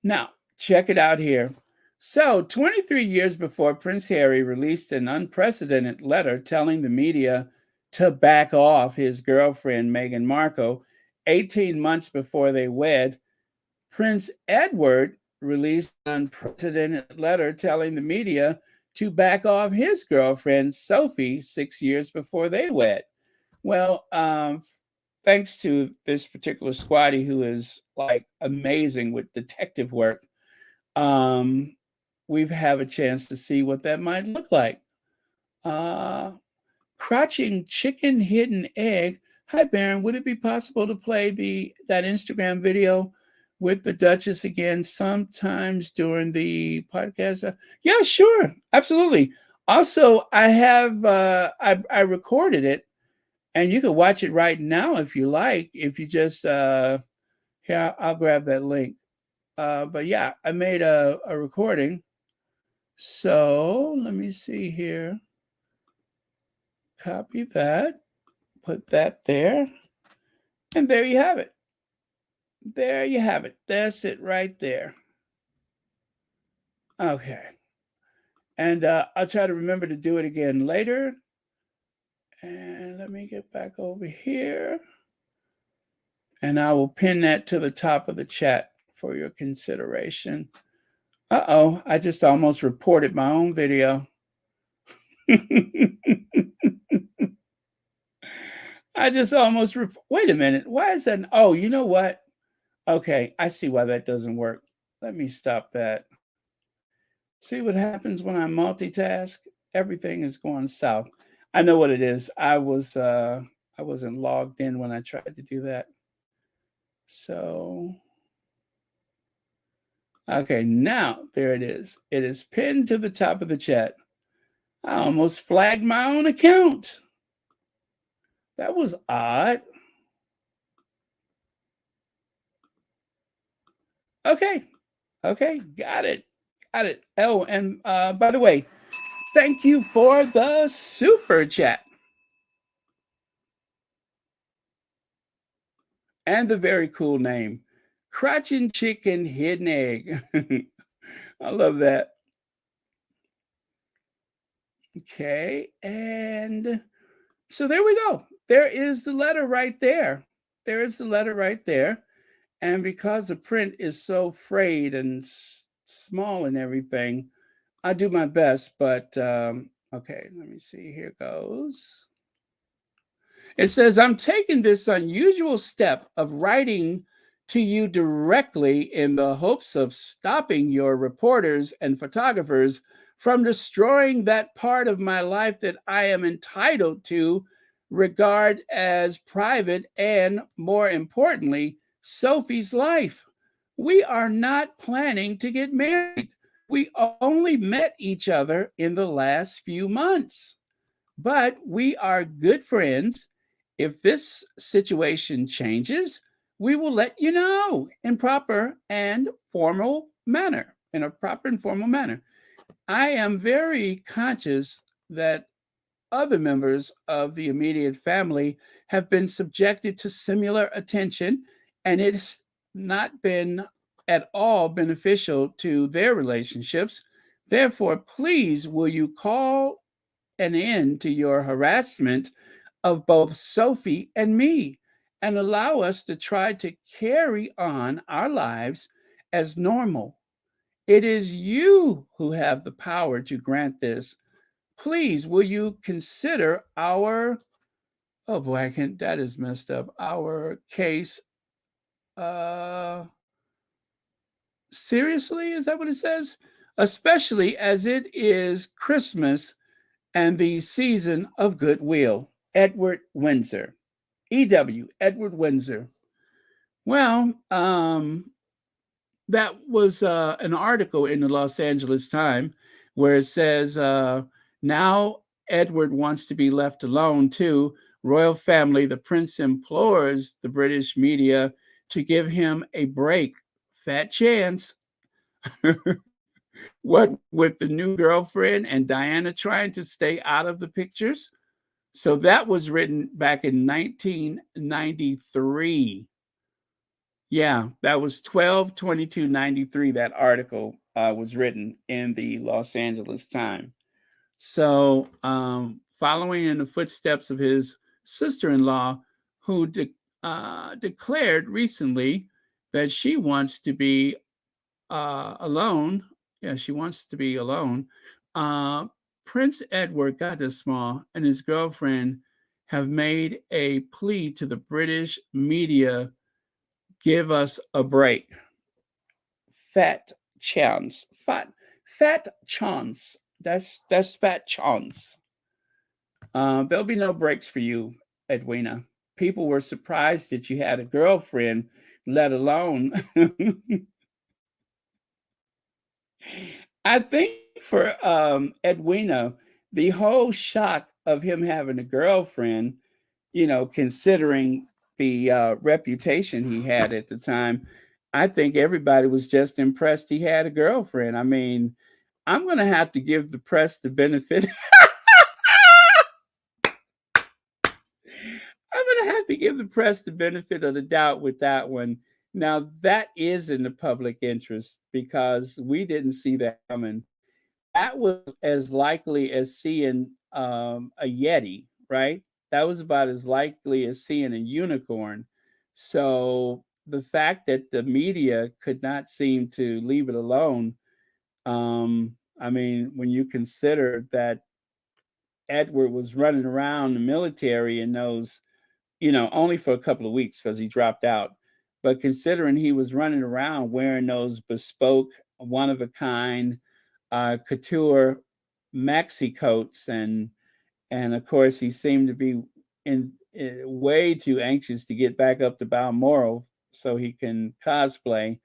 Now, check it out here. So, 23 years before Prince Harry released an unprecedented letter telling the media to back off his girlfriend, Meghan Markle, 18 months before they wed, Prince Edward released an unprecedented letter telling the media to back off his girlfriend, Sophie, 6 years before they wed. Well, thanks to this particular squatty who is like amazing with detective work, we've have a chance to see what that might look like. Crouching chicken hidden egg. Hi, Baron. Would it be possible to play that Instagram video with the Duchess again sometimes during the podcast? Yeah, sure. Absolutely. Also, I have I recorded it, and you can watch it right now if you like. If you just here, I'll grab that link. But yeah, I made a recording. So let me see here. Copy that, put that there, and there you have it. There you have it. That's it right there. Okay. And I'll try to remember to do it again later. And let me get back over here. And I will pin that to the top of the chat for your consideration. Uh-oh, I just almost reported my own video. I just almost, wait a minute. Why is that? Oh, you know what? Okay, I see why that doesn't work. Let me stop that. See what happens when I multitask? Everything is going south. I know what it is. I wasn't logged in when I tried to do that. So, okay, now there it is. It is pinned to the top of the chat. I almost flagged my own account. That was odd. Okay, got it. Oh, and by the way, thank you for the super chat. And the very cool name, Crouching Chicken Hidden Egg. I love that. Okay, and so there we go. There is the letter right there. There is the letter right there. And because the print is so frayed and small and everything, I do my best. But okay, let me see. Here goes. It says, I'm taking this unusual step of writing to you directly in the hopes of stopping your reporters and photographers from destroying that part of my life that I am entitled to regard as private and, more importantly, Sophie's life. We are not planning to get married. We only met each other in the last few months, but we are good friends. If this situation changes, we will let you know in proper and formal manner, in a proper and formal manner. I am very conscious that other members of the immediate family have been subjected to similar attention, and it's not been at all beneficial to their relationships. Therefore, please, will you call an end to your harassment of both Sophie and me and allow us to try to carry on our lives as normal? It is you who have the power to grant this. Please, will you consider our, oh boy, I can't, that is messed up, our case uh seriously? Is that what it says? Especially as it is Christmas and the season of goodwill. Edward Windsor. EW, Edward Windsor. Well, that was an article in the Los Angeles Times where it says, now Edward wants to be left alone too. Royal family, the prince implores the British media to give him a break. Fat chance. What with the new girlfriend and Diana trying to stay out of the pictures? So that was written back in 1993. Yeah, that was 12/22/93. That article was written in the Los Angeles Times. So, following in the footsteps of his sister-in-law, who declared recently that she wants to be alone. Yeah, she wants to be alone. Uh, Prince Edward, got this small, and his girlfriend have made a plea to the British media: give us a break. Fat chance. Fat chance. That's fat chance. There'll be no breaks for you, Edwina. People were surprised that you had a girlfriend, let alone. I think for Edwina, the whole shock of him having a girlfriend, considering the reputation he had at the time, I think everybody was just impressed he had a girlfriend. I mean, I'm going to have to give the press the benefit. I'm going to have to give the press the benefit of the doubt with that one. Now, that is in the public interest because we didn't see that coming. That was as likely as seeing a Yeti, right? That was about as likely as seeing a unicorn. So the fact that the media could not seem to leave it alone, I mean, when you consider that Edward was running around the military in those, only for a couple of weeks because he dropped out. But considering he was running around wearing those bespoke, one of a kind, couture maxi coats, and of course he seemed to be in way too anxious to get back up to Balmoral so he can cosplay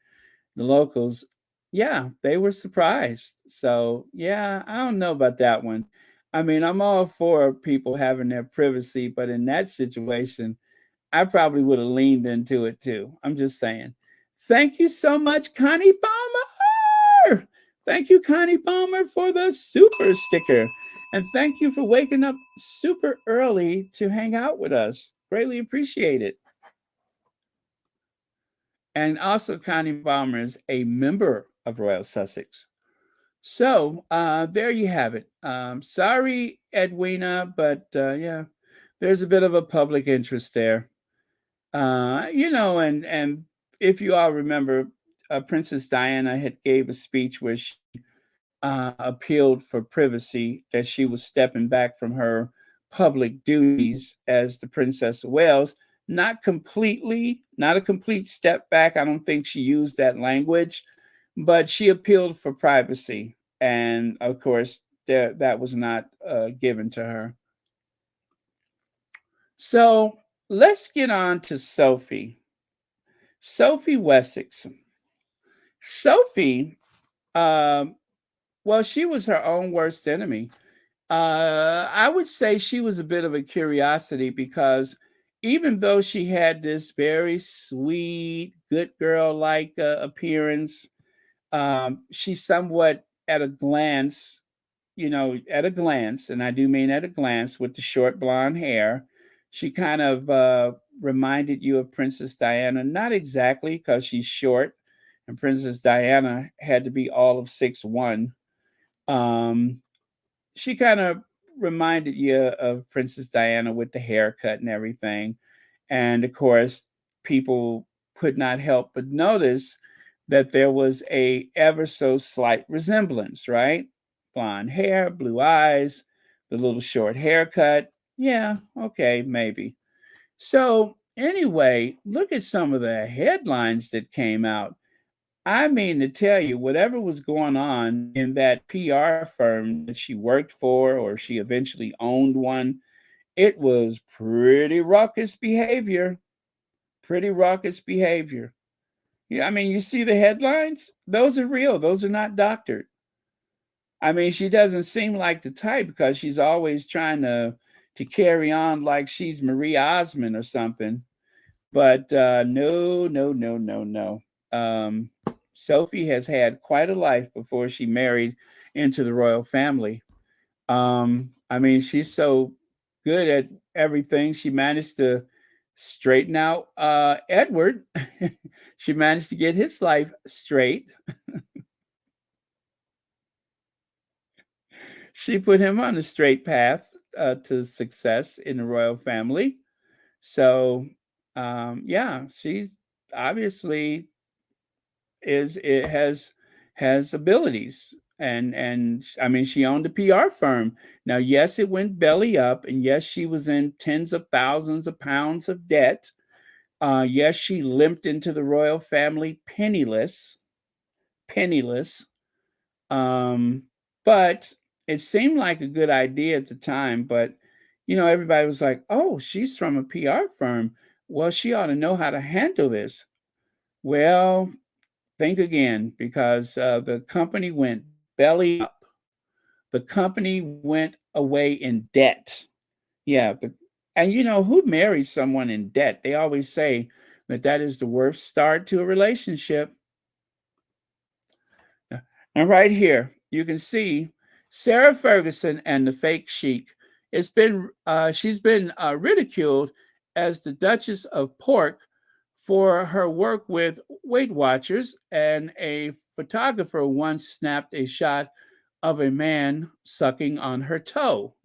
the locals. Yeah, they were surprised. So yeah, I don't know about that one. I mean, I'm all for people having their privacy, but in that situation, I probably would have leaned into it too. I'm just saying. Thank you so much, Connie Palmer. Thank you, Connie Palmer, for the super sticker. And thank you for waking up super early to hang out with us. Greatly appreciate it. And also, Connie Palmer is a member of Royal Sussex. So there you have it. Sorry, Edwina, but yeah, there's a bit of a public interest there. And if you all remember, Princess Diana had gave a speech where she appealed for privacy, that she was stepping back from her public duties as the Princess of Wales. not completely, not a complete step back. I don't think she used that language, but she appealed for privacy. And of course, that was not given to her. So let's get on to Sophie. Sophie Wessex. Sophie, um, well, she was her own worst enemy. I would say she was a bit of a curiosity because even though she had this very sweet, good girl like appearance, she somewhat at a glance, at a glance, and I do mean at a glance with the short blonde hair, she kind of reminded you of Princess Diana. Not exactly because she's short, and Princess Diana had to be all of 6'1". Um, she kind of reminded you of Princess Diana with the haircut and everything. And of course, people could not help but notice that there was a ever so slight resemblance, right? Blonde hair, blue eyes, the little short haircut. Yeah, okay, maybe. So, anyway, look at some of the headlines that came out. I mean, to tell you, whatever was going on in that PR firm that she worked for, or she eventually owned one, it was pretty raucous behavior. Pretty raucous behavior. Yeah, I mean, you see the headlines? Those are real. Those are not doctored. I mean, she doesn't seem like the type because she's always trying to carry on like she's Marie Osmond or something. But no, no, no, no, no. Sophie has had quite a life before she married into the royal family. I mean, she's so good at everything. She managed to straighten out Edward. She managed to get his life straight. She put him on a straight path to success in the royal family. So, yeah, she's obviously is it has abilities. And I mean, she owned a PR firm. Now, yes, it went belly up, and yes, she was in tens of thousands of pounds of debt. Yes, she limped into the royal family penniless. Um, but it seemed like a good idea at the time. But everybody was like, "Oh, she's from a PR firm. Well, she ought to know how to handle this." Well, think again because the company went belly up. The company went away in debt. Yeah, and who marries someone in debt? They always say that is the worst start to a relationship. And right here, you can see Sarah Ferguson and the fake chic. She's been ridiculed as the Duchess of Pork for her work with Weight Watchers, and a photographer once snapped a shot of a man sucking on her toe.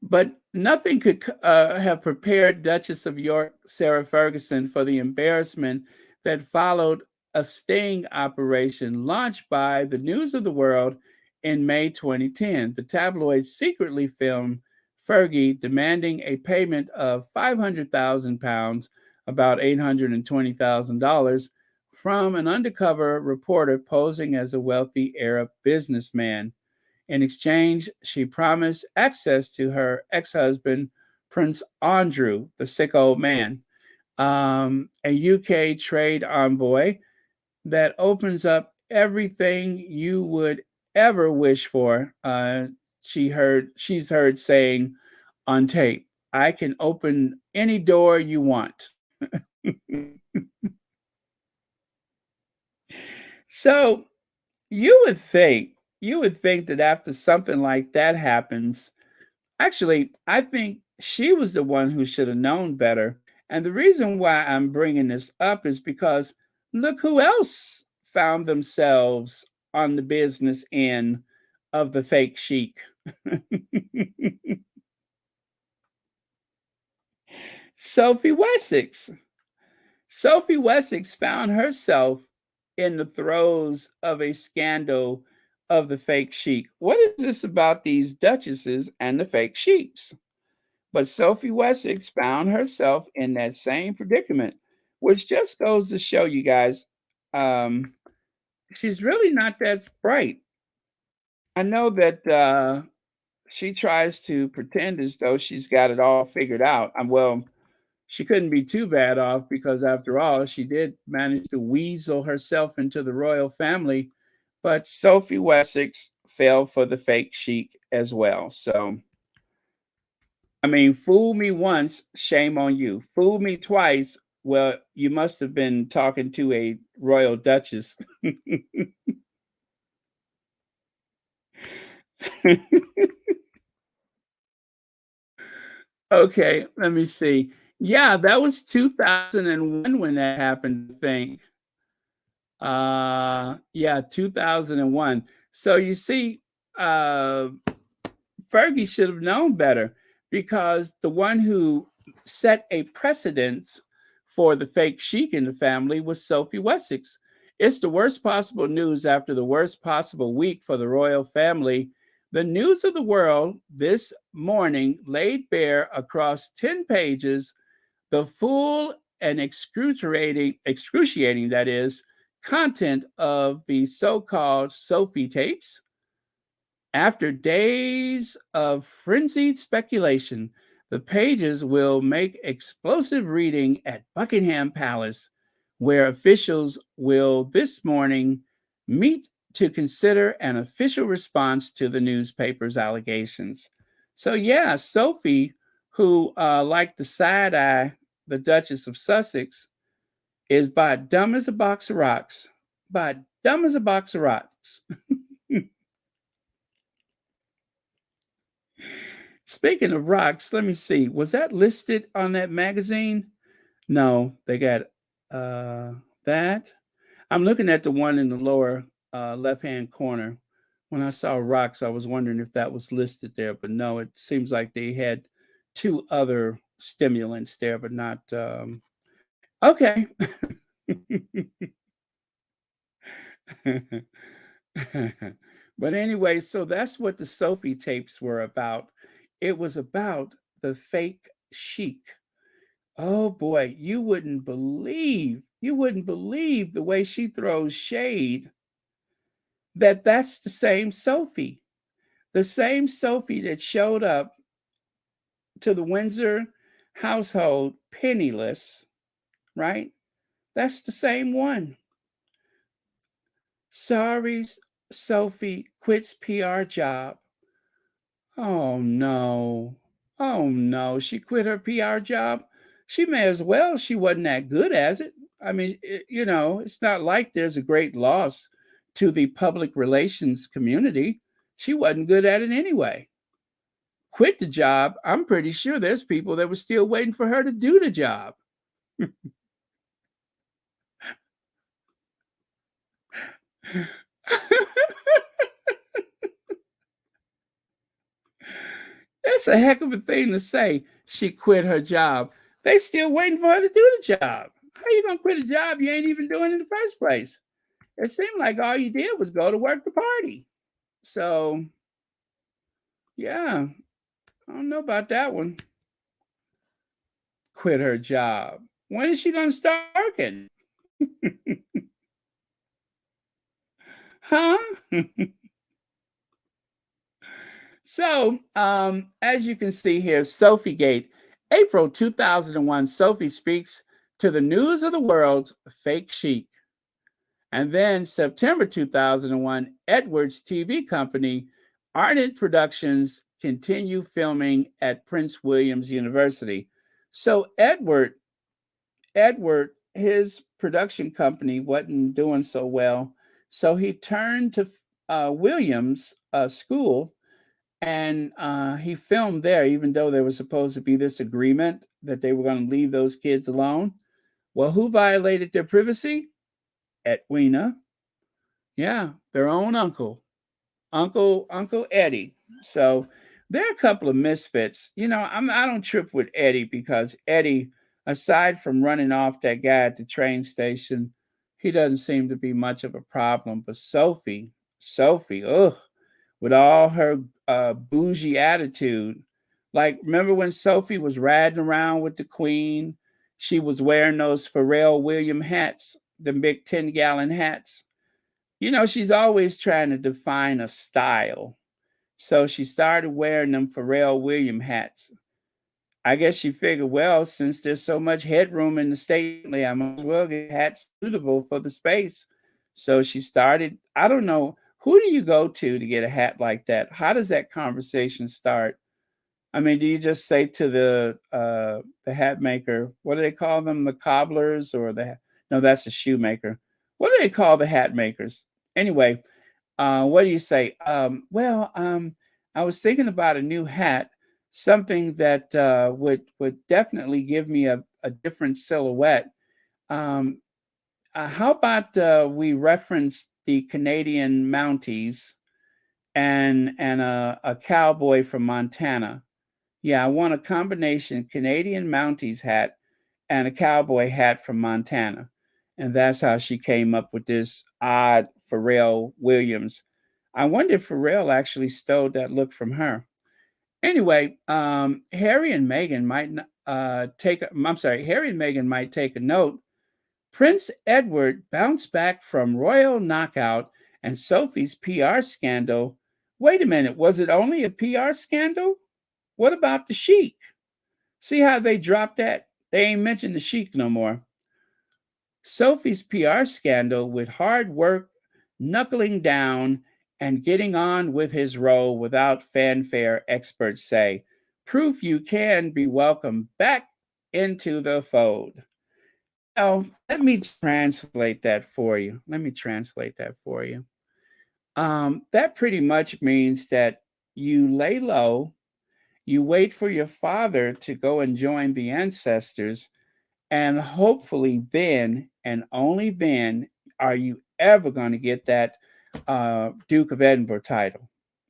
But nothing could have prepared Duchess of York Sarah Ferguson for the embarrassment that followed a sting operation launched by the News of the World in May 2010. The tabloid secretly filmed Fergie demanding a payment of £500,000, about $820,000, from an undercover reporter posing as a wealthy Arab businessman. In exchange, she promised access to her ex husband, Prince Andrew, the sick old man, a UK trade envoy that opens up everything you would ever wish for. She's heard saying on tape, "I can open any door you want." So you would think that after something like that happens. Actually, I think she was the one who should have known better. And the reason why I'm bringing this up is because look who else found themselves on the business end of the fake chic. Sophie Wessex. Sophie Wessex found herself in the throes of a scandal of the fake chic. What is this about these duchesses and the fake chics? But Sophie Wessex found herself in that same predicament, which just goes to show you guys, um, she's really not that bright. I know that she tries to pretend as though she's got it all figured out. Well, she couldn't be too bad off because, after all, she did manage to weasel herself into the royal family. But Sophie Wessex fell for the fake chic as well. So, I mean, fool me once, shame on you. Fool me twice, well, you must have been talking to a royal duchess. Okay, let me see. Yeah, that was 2001 when that happened, I think. Yeah, 2001. So you see, Fergie should have known better because the one who set a precedence for the fake chic in the family was Sophie Wessex. It's the worst possible news after the worst possible week for the royal family. The news of the world this morning laid bare across 10 pages the full and excruciating that is, content of the so-called Sophie tapes. After days of frenzied speculation, the pages will make explosive reading at Buckingham Palace, where officials will this morning meet to consider an official response to the newspaper's allegations. So, yeah, Sophie, who like the side eye, the Duchess of Sussex, is by dumb as a box of rocks. By dumb as a box of rocks. Speaking of rocks, let me see. Was that listed on that magazine? No, they got that. I'm looking at the one in the lower left-hand corner. When I saw rocks, I was wondering if that was listed there, but no, it seems like they had two other stimulants there, but not okay. But anyway, so that's what the Sophie tapes were about. It was about the fake chic. Oh boy, you wouldn't believe the way she throws shade that's the same Sophie. The same Sophie that showed up to the Windsor household penniless, right? That's the same one. Sorry, Sophie quits PR job. Oh no. Oh no. She quit her PR job. She may as well. She wasn't that good as it. I mean, it's not like there's a great loss to the public relations community. She wasn't good at it anyway. Quit the job. I'm pretty sure there's people that were still waiting for her to do the job. That's a heck of a thing to say. She quit her job. They still waiting for her to do the job. How you gonna quit a job you ain't even doing in the first place? It seemed like all you did was go to work the party. So yeah, I don't know about that one. Quit her job. When is she gonna start working? Huh? So, as you can see here, Sophie Gate, April 2001, Sophie speaks to the news of the world, fake chic. And then September 2001, Edwards TV company, Ardent Productions, continue filming at Prince William's University. So Edward, his production company wasn't doing so well. So he turned to Williams School and he filmed there, even though there was supposed to be this agreement that they were going to leave those kids alone. Well, who violated their privacy? Edwina. Yeah, their own Uncle Eddie. So there are a couple of misfits. I don't trip with Eddie because Eddie, aside from running off that guy at the train station, he doesn't seem to be much of a problem. But Sophie, ugh, with all her bougie attitude. Like, remember when Sophie was riding around with the Queen? She was wearing those Pharrell Williams hats, the big 10-gallon hats. She's always trying to define a style. So she started wearing them Pharrell Williams hats. I guess she figured, well, since there's so much headroom in the stately, I might as well get hats suitable for the space. So she started, I don't know, who do you go to get a hat like that? How does that conversation start? I mean, do you just say to the hat maker, what do they call them? The cobblers or no, that's the shoemaker. What do they call the hat makers? Anyway, what do you say? I was thinking about a new hat, something that would definitely give me a different silhouette. Um, how about we reference the Canadian Mounties and a cowboy from Montana? Yeah, I want a combination Canadian Mounties hat and a cowboy hat from Montana. And that's how she came up with this odd Pharrell Williams. I wonder if Pharrell actually stole that look from her. Anyway, Harry and Meghan might Harry and Meghan might take a note. Prince Edward bounced back from royal knockout and Sophie's PR scandal. Wait a minute, was it only a PR scandal? What about the Sheik? See how they dropped that? They ain't mentioned the Sheik no more. Sophie's PR scandal with hard work, knuckling down, and getting on with his role without fanfare, experts say. Proof you can be welcomed back into the fold. Now, let me translate that for you. That pretty much means that you lay low, you wait for your father to go and join the ancestors, and hopefully then and only then are you ever going to get that Duke of Edinburgh title.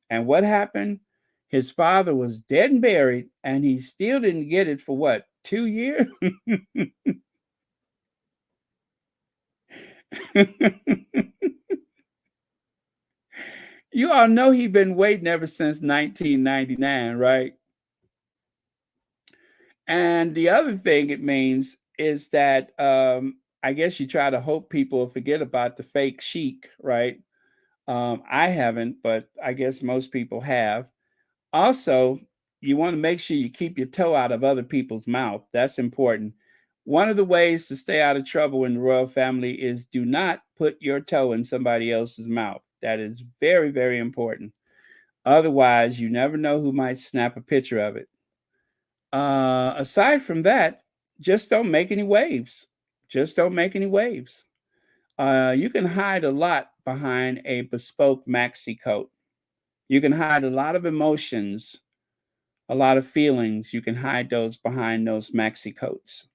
And what happened? His father was dead and buried, and he still didn't get it for what, 2 years? You all know he's been waiting ever since 1999, right? And the other thing it means is that I guess you try to hope people forget about the fake Sheik, right? I haven't, but I guess most people have. Also, you want to make sure you keep your toe out of other people's mouth. That's important. One of the ways to stay out of trouble in the royal family is do not put your toe in somebody else's mouth. That is very, very important. Otherwise, you never know who might snap a picture of it. Aside from that, just don't make any waves. Just don't make any waves. You can hide a lot behind a bespoke maxi coat. You can hide a lot of emotions, a lot of feelings. You can hide those behind those maxi coats.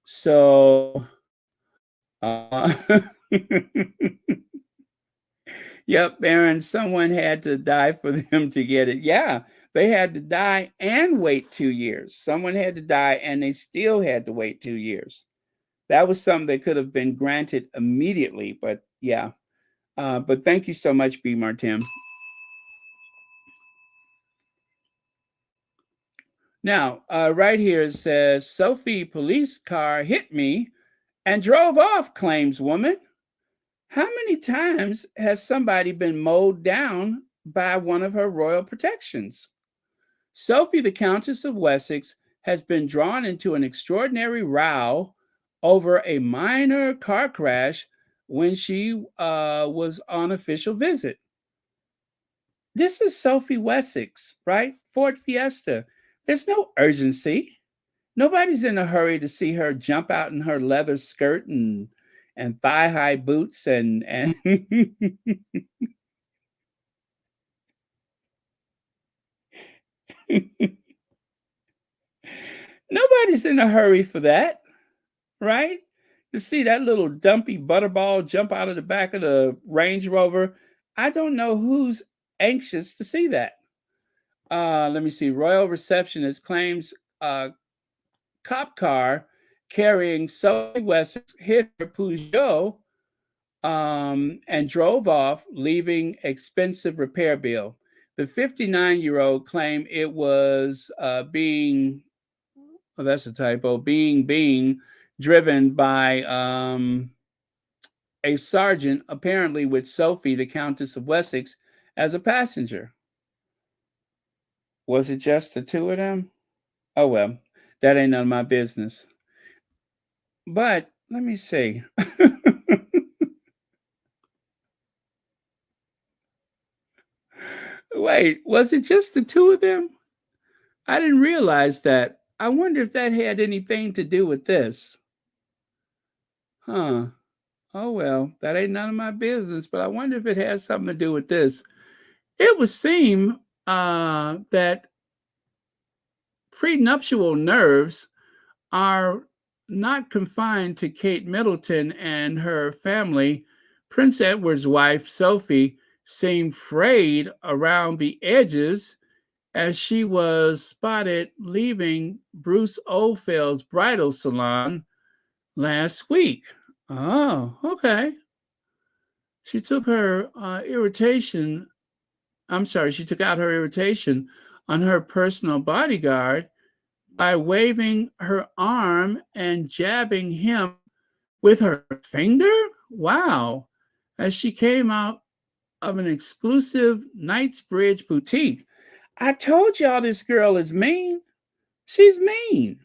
So, uh, yep, Aaron, someone had to die for them to get it. Yeah, they had to die and wait 2 years. Someone had to die and they still had to wait 2 years. That was something that could have been granted immediately, but yeah. But thank you so much, B. Martin. Now, right here it says, Sophie police car hit me and drove off, claims woman. How many times has somebody been mowed down by one of her royal protections? Sophie, the Countess of Wessex, has been drawn into an extraordinary row over a minor car crash when she was on official visit. This is Sophie Wessex, right? Ford Fiesta. There's no urgency. Nobody's in a hurry to see her jump out in her leather skirt and thigh-high boots and nobody's in a hurry for that, right? To see that little dumpy butterball jump out of the back of the Range Rover, I don't know who's anxious to see that. Let me see. Royal receptionist claims cop car carrying Sophie Wessex hit her Peugeot and drove off, leaving expensive repair bill. The 59-year-old claimed it was oh, that's a typo, being driven by a sergeant, apparently with Sophie, the Countess of Wessex, as a passenger. Was it just the two of them? Oh, well, that ain't none of my business. But let me see. Wait, was it just the two of them? I didn't realize that. I wonder if that had anything to do with this. Huh. Oh, well, that ain't none of my business, but I wonder if it has something to do with this. It would seem that prenuptial nerves are not confined to Kate Middleton and her family. Prince Edward's wife, Sophie, seemed frayed around the edges as she was spotted leaving Bruce Oldfield's bridal salon last week. Oh, okay. She took her irritation. She took out her irritation on her personal bodyguard by waving her arm and jabbing him with her finger? Wow. As she came out of an exclusive Knightsbridge boutique. I told y'all this girl is mean. She's mean.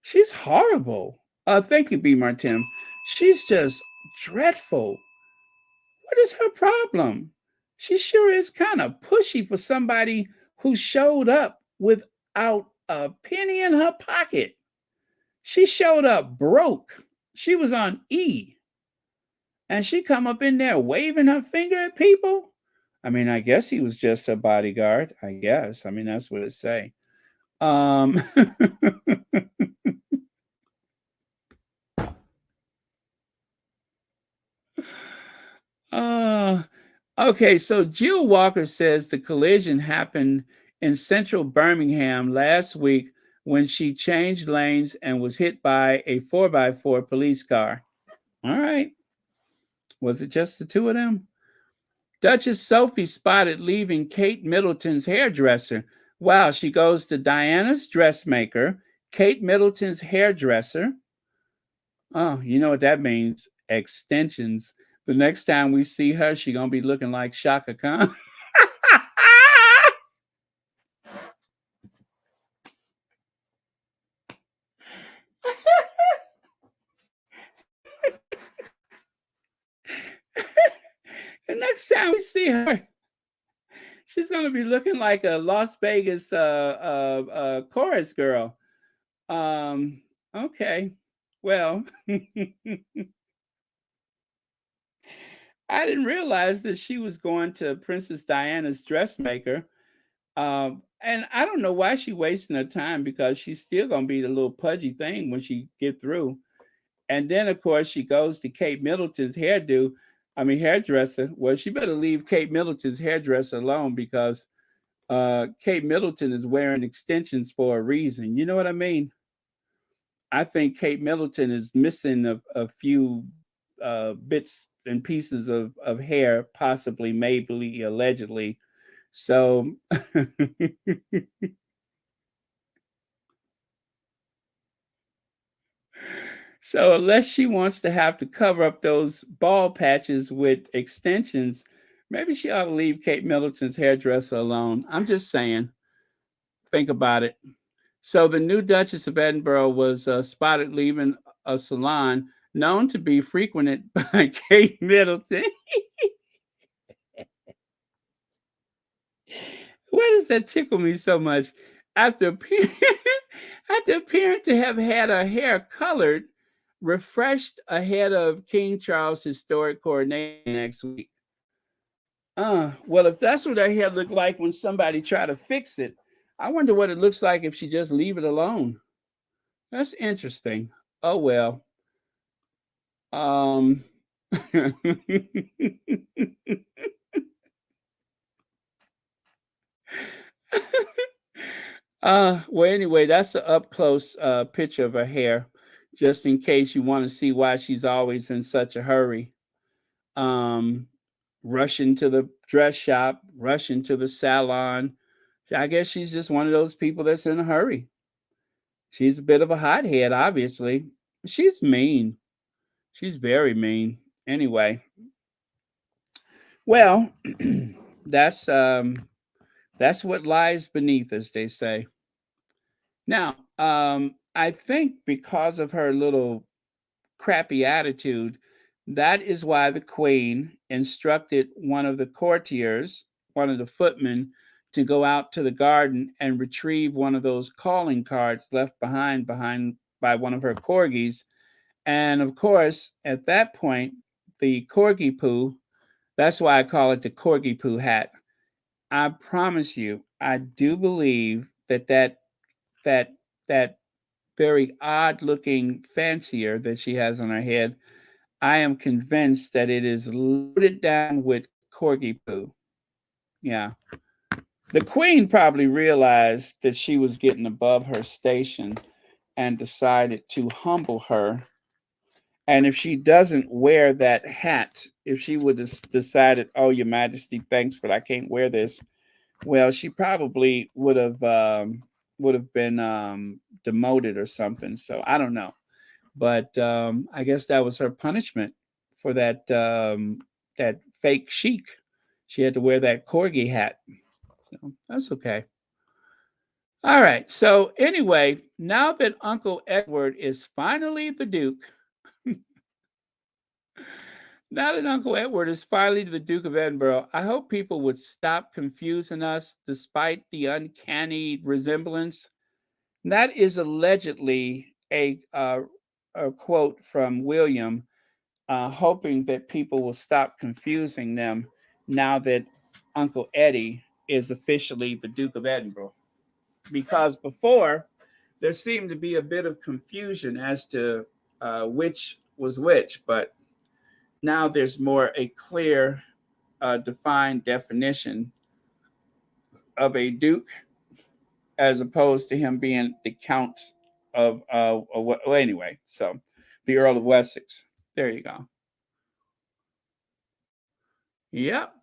She's horrible. Thank you, B. Martin. She's just dreadful. What is her problem? She sure is kind of pushy for somebody who showed up without a penny in her pocket. She showed up broke. She was on E. And she come up in there waving her finger at people. I mean, I guess he was just a bodyguard. I guess. I mean, that's what it say. Okay, so Jill Walker says the collision happened in central Birmingham last week when she changed lanes and was hit by a 4x4 police car. All right. Was it just the two of them? Duchess Sophie spotted leaving Kate Middleton's hairdresser. Wow, she goes to Diana's dressmaker, Kate Middleton's hairdresser. Oh, you know what that means? Extensions. The next time we see her, she's going to be looking like Shaka Khan. The next time we see her, she's going to be looking like a Las Vegas chorus girl. Okay. Well, I didn't realize that she was going to Princess Diana's dressmaker. And I don't know why she's wasting her time because she's still going to be the little pudgy thing when she get through. And then, of course, she goes to Kate Middleton's hairdresser. Well, she better leave Kate Middleton's hairdresser alone because Kate Middleton is wearing extensions for a reason. You know what I mean? I think Kate Middleton is missing a few bits and pieces of hair, possibly, maybe, allegedly. So, so unless she wants to have to cover up those bald patches with extensions, maybe she ought to leave Kate Middleton's hairdresser alone. I'm just saying. Think about it. So the new Duchess of Edinburgh was spotted leaving a salon known to be frequented by Kate Middleton. Why does that tickle me so much? After appearing, after appearing to have had her hair colored, refreshed ahead of King Charles' historic coronation next week. Well, if that's what her hair looked like when somebody tried to fix it, I wonder what it looks like if she just leave it alone. That's interesting. Oh well. Well, anyway, that's an up close picture of her hair, just in case you want to see why she's always in such a hurry. rush into the dress shop, rush into the salon. I guess she's just one of those people that's in a hurry. She's a bit of a hothead, obviously. She's mean. She's very mean. Anyway, well, that's um, that's what lies beneath, as they say. Now, I think because of her little crappy attitude, that is why the queen instructed one of the courtiers, one of the footmen, to go out to the garden and retrieve one of those calling cards left behind by one of her corgis. And of course, at that point, the corgi poo, that's why I call it the corgi poo hat. I promise you, I do believe that that very odd looking fancier that she has on her head, I am convinced that it is loaded down with corgi poo. Yeah. The queen probably realized that she was getting above her station and decided to humble her. And if she doesn't wear that hat, if she would have decided, oh, Your Majesty, thanks, but I can't wear this, well, she probably would have been demoted or something. So I don't know, but I guess that was her punishment for that fake chic. She had to wear that corgi hat. So that's okay. All right. So anyway, now that Uncle Edward is finally the Duke, now that Uncle Edward is finally the Duke of Edinburgh, I hope people would stop confusing us despite the uncanny resemblance. That is allegedly a quote from William, hoping that people will stop confusing them now that Uncle Eddie is officially the Duke of Edinburgh. Because before, there seemed to be a bit of confusion as to which was which, but now there's more a clear, defined definition of a duke as opposed to him being the count well, anyway. So the Earl of Wessex. There you go. Yep.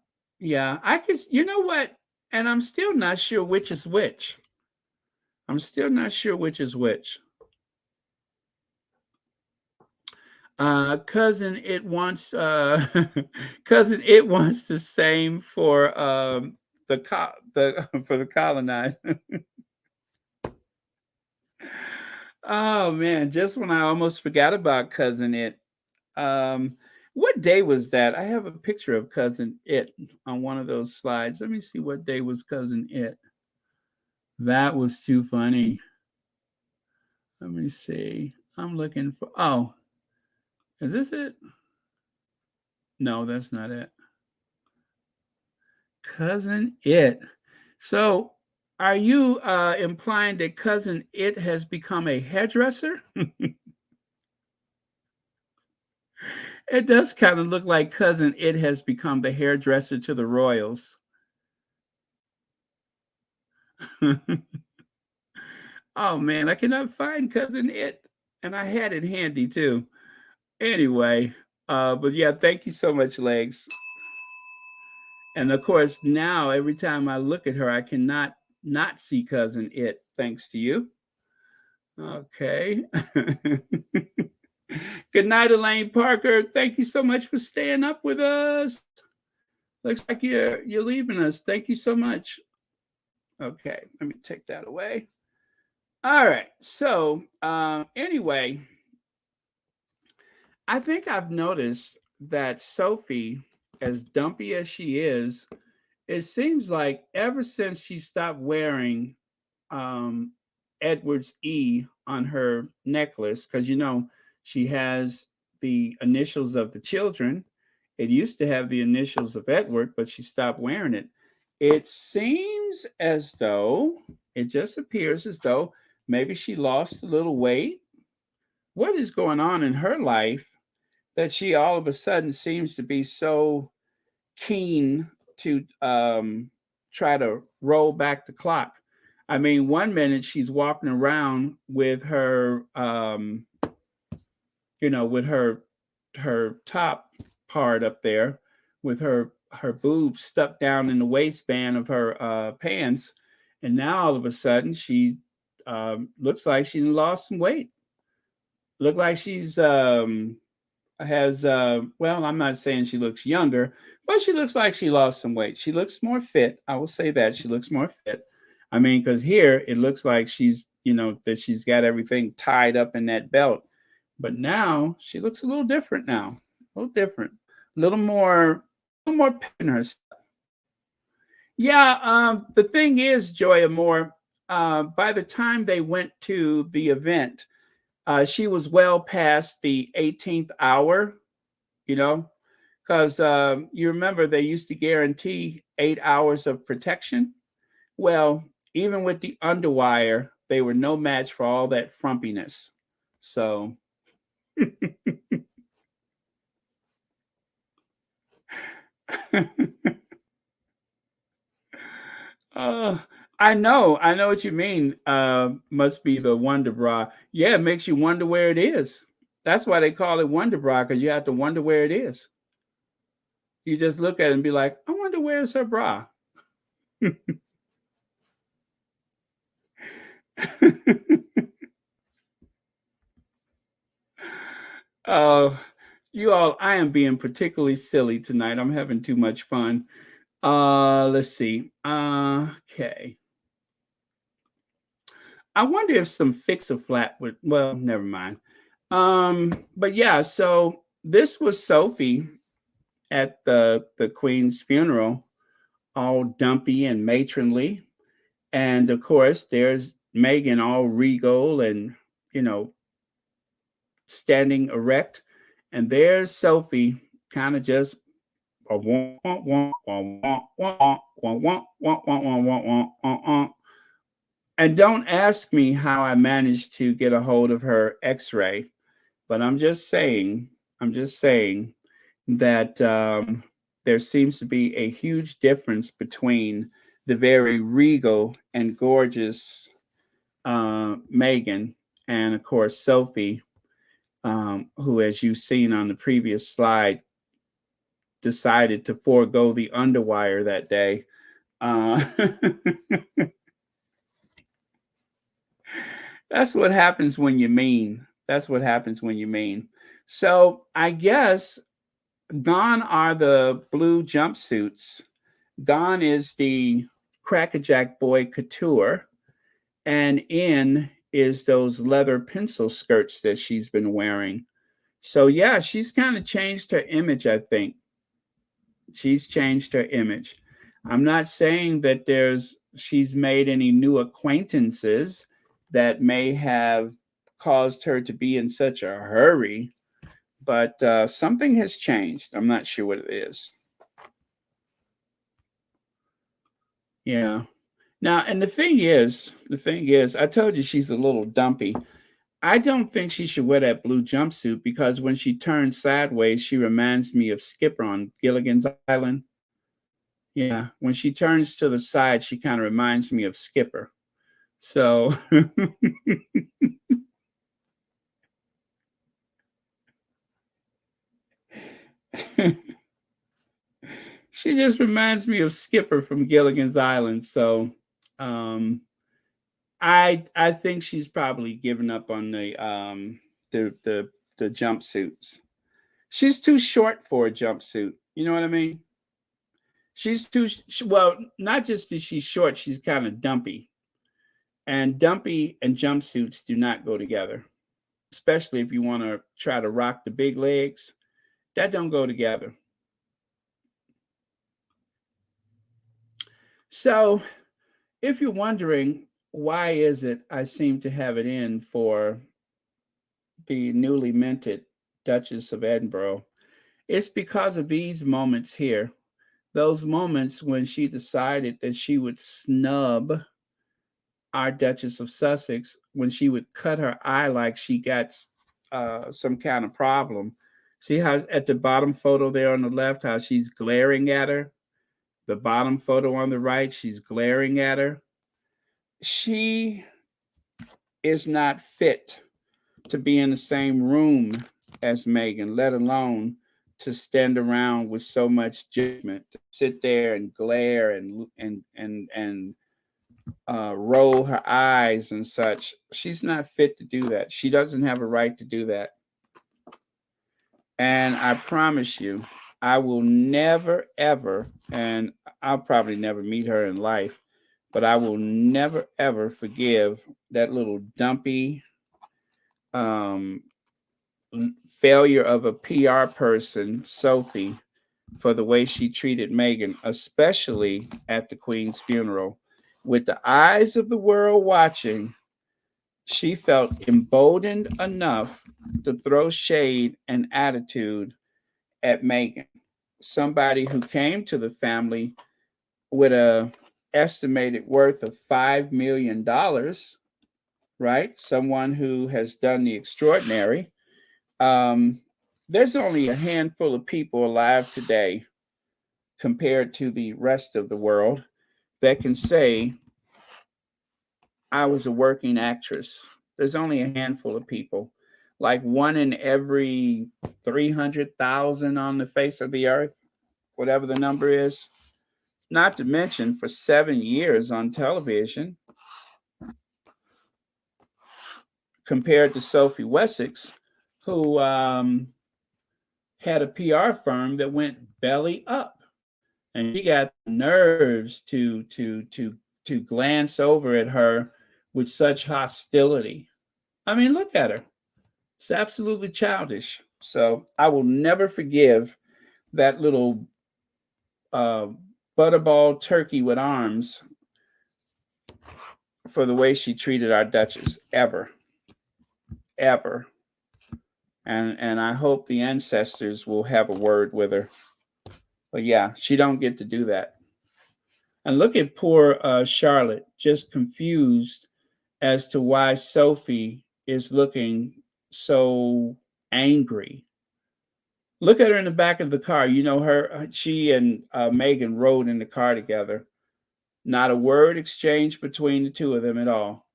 Yeah. I could, you know what? And I'm still not sure which is which. I'm still not sure which is which. Cousin it wants cousin it wants the same for the for the colonized. Oh man, just when I almost forgot about cousin it. Um what day was that? I have a picture of cousin it on one of those slides. Let me see what day was cousin it. That was too funny. Let me see. I'm looking for is this it? No, that's not it. Cousin It. So, are you implying that Cousin It has become a hairdresser? It does kind of look like Cousin It has become the hairdresser to the royals. Oh man, I cannot find Cousin It, and I had it handy too. Anyway, but yeah, thank you so much, Legs. And of course, now every time I look at her, I cannot not see Cousin It, thanks to you. Okay. Good night, Elaine Parker. Thank you so much for staying up with us. Looks like you're leaving us. Thank you so much. Okay, let me take that away. All right. So anyway, I think I've noticed that Sophie, as dumpy as she is, it seems like ever since she stopped wearing um, Edward's E on her necklace, because she has the initials of the children. It used to have the initials of Edward, but she stopped wearing it. It seems as though, it just appears as though maybe she lost a little weight. What is going on in her life that she all of a sudden seems to be so keen to try to roll back the clock? I mean, one minute she's walking around with her, with her top part up there with her boobs stuck down in the waistband of her pants, and now all of a sudden she looks like she lost some weight. Look like she's has well, I'm not saying she looks younger, but she looks like she lost some weight. She looks more fit. I will say that she looks more fit. I mean, because here it looks like she's, that she's got everything tied up in that belt. But now she looks a little different now. A little different. A little more pep in her step. Yeah, the thing is, Joy Amore, by the time they went to the event, she was well past the 18th hour, because you remember they used to guarantee 8 hours of protection. Well, even with the underwire, they were no match for all that frumpiness. So, uh, I know what you mean. Must be the Wonder Bra. Yeah, it makes you wonder where it is. That's why they call it Wonder Bra, because you have to wonder where it is. You just look at it and be like, I wonder where's her bra. Oh, you all, I am being particularly silly tonight. I'm having too much fun. Let's see. Okay. I wonder if some Fix-A-Flat would, well, never mind. But yeah, so this was Sophie at the Queen's funeral, all dumpy and matronly. And of course, there's Meghan all regal and, standing erect. And there's Sophie kind of just and don't ask me how I managed to get a hold of her x-ray, but I'm just saying that there seems to be a huge difference between the very regal and gorgeous Meghan and, of course, Sophie, who, as you've seen on the previous slide, decided to forego the underwire that day. That's what happens when you mean. That's what happens when you mean. So I guess gone are the blue jumpsuits. Gone is the crackerjack boy couture. And in is those leather pencil skirts that she's been wearing. So yeah, she's kind of changed her image, I think. She's changed her image. I'm not saying that she's made any new acquaintances that may have caused her to be in such a hurry, but something has changed. I'm not sure what it is. Yeah. Now, and the thing is, I told you she's a little dumpy. I don't think she should wear that blue jumpsuit because when she turns sideways, she reminds me of Skipper on Gilligan's Island. Yeah, when she turns to the side, she kind of reminds me of Skipper. So she just reminds me of Skipper from Gilligan's Island. So I think she's probably given up on the jumpsuits. She's too short for a jumpsuit. You know what I mean? She's too well. Not just is she short, she's kind of dumpy. And dumpy and jumpsuits do not go together, especially if you want to try to rock the big legs. That don't go together. So, if you're wondering why is it I seem to have it in for the newly minted Duchess of Edinburgh, it's because of these moments here. Those moments when she decided that she would snub our Duchess of Sussex, when she would cut her eye like she got some kind of problem. See how at the bottom photo there on the left, how she's glaring at her? The bottom photo on the right, she's glaring at her. She is not fit to be in the same room as Meghan, let alone to stand around with so much judgment, to sit there and glare and roll her eyes and such. She's not fit to do that. She doesn't have a right to do that. And I promise you, I will never, ever, and I'll probably never meet her in life, but I will never, ever forgive that little dumpy um, failure of a PR person, Sophie, for the way she treated Meghan, especially at the Queen's funeral. With the eyes of the world watching, she felt emboldened enough to throw shade and attitude at Meghan, somebody who came to the family with a estimated worth of $5 million, right? Someone who has done the extraordinary. Um, there's only a handful of people alive today compared to the rest of the world that can say, I was a working actress. There's only a handful of people, like one in every 300,000 on the face of the earth, whatever the number is. Not to mention for 7 years on television, compared to Sophie Wessex, who had a PR firm that went belly up, and she got the nerves to glance over at her with such hostility. I mean, look at her. It's absolutely childish. So I will never forgive that little butterball turkey with arms for the way she treated our Duchess, ever. And I hope the ancestors will have a word with her. But yeah, she don't get to do that. And look at poor Charlotte, just confused as to why Sophie is looking so angry. Look at her in the back of the car. You know, she and Meghan rode in the car together. Not a word exchanged between the two of them at all.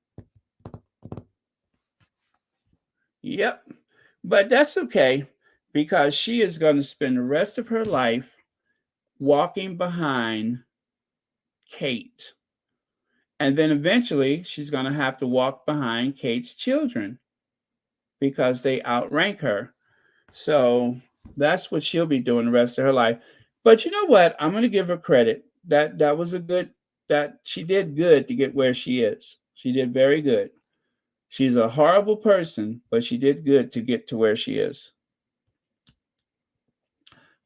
Yep. But that's okay, because she is going to spend the rest of her life walking behind Kate. And then eventually she's going to have to walk behind Kate's children because they outrank her. So that's what she'll be doing the rest of her life. But you know what? I'm going to give her credit. That was that she did good to get where she is. She did very good. She's a horrible person, but she did good to get to where she is.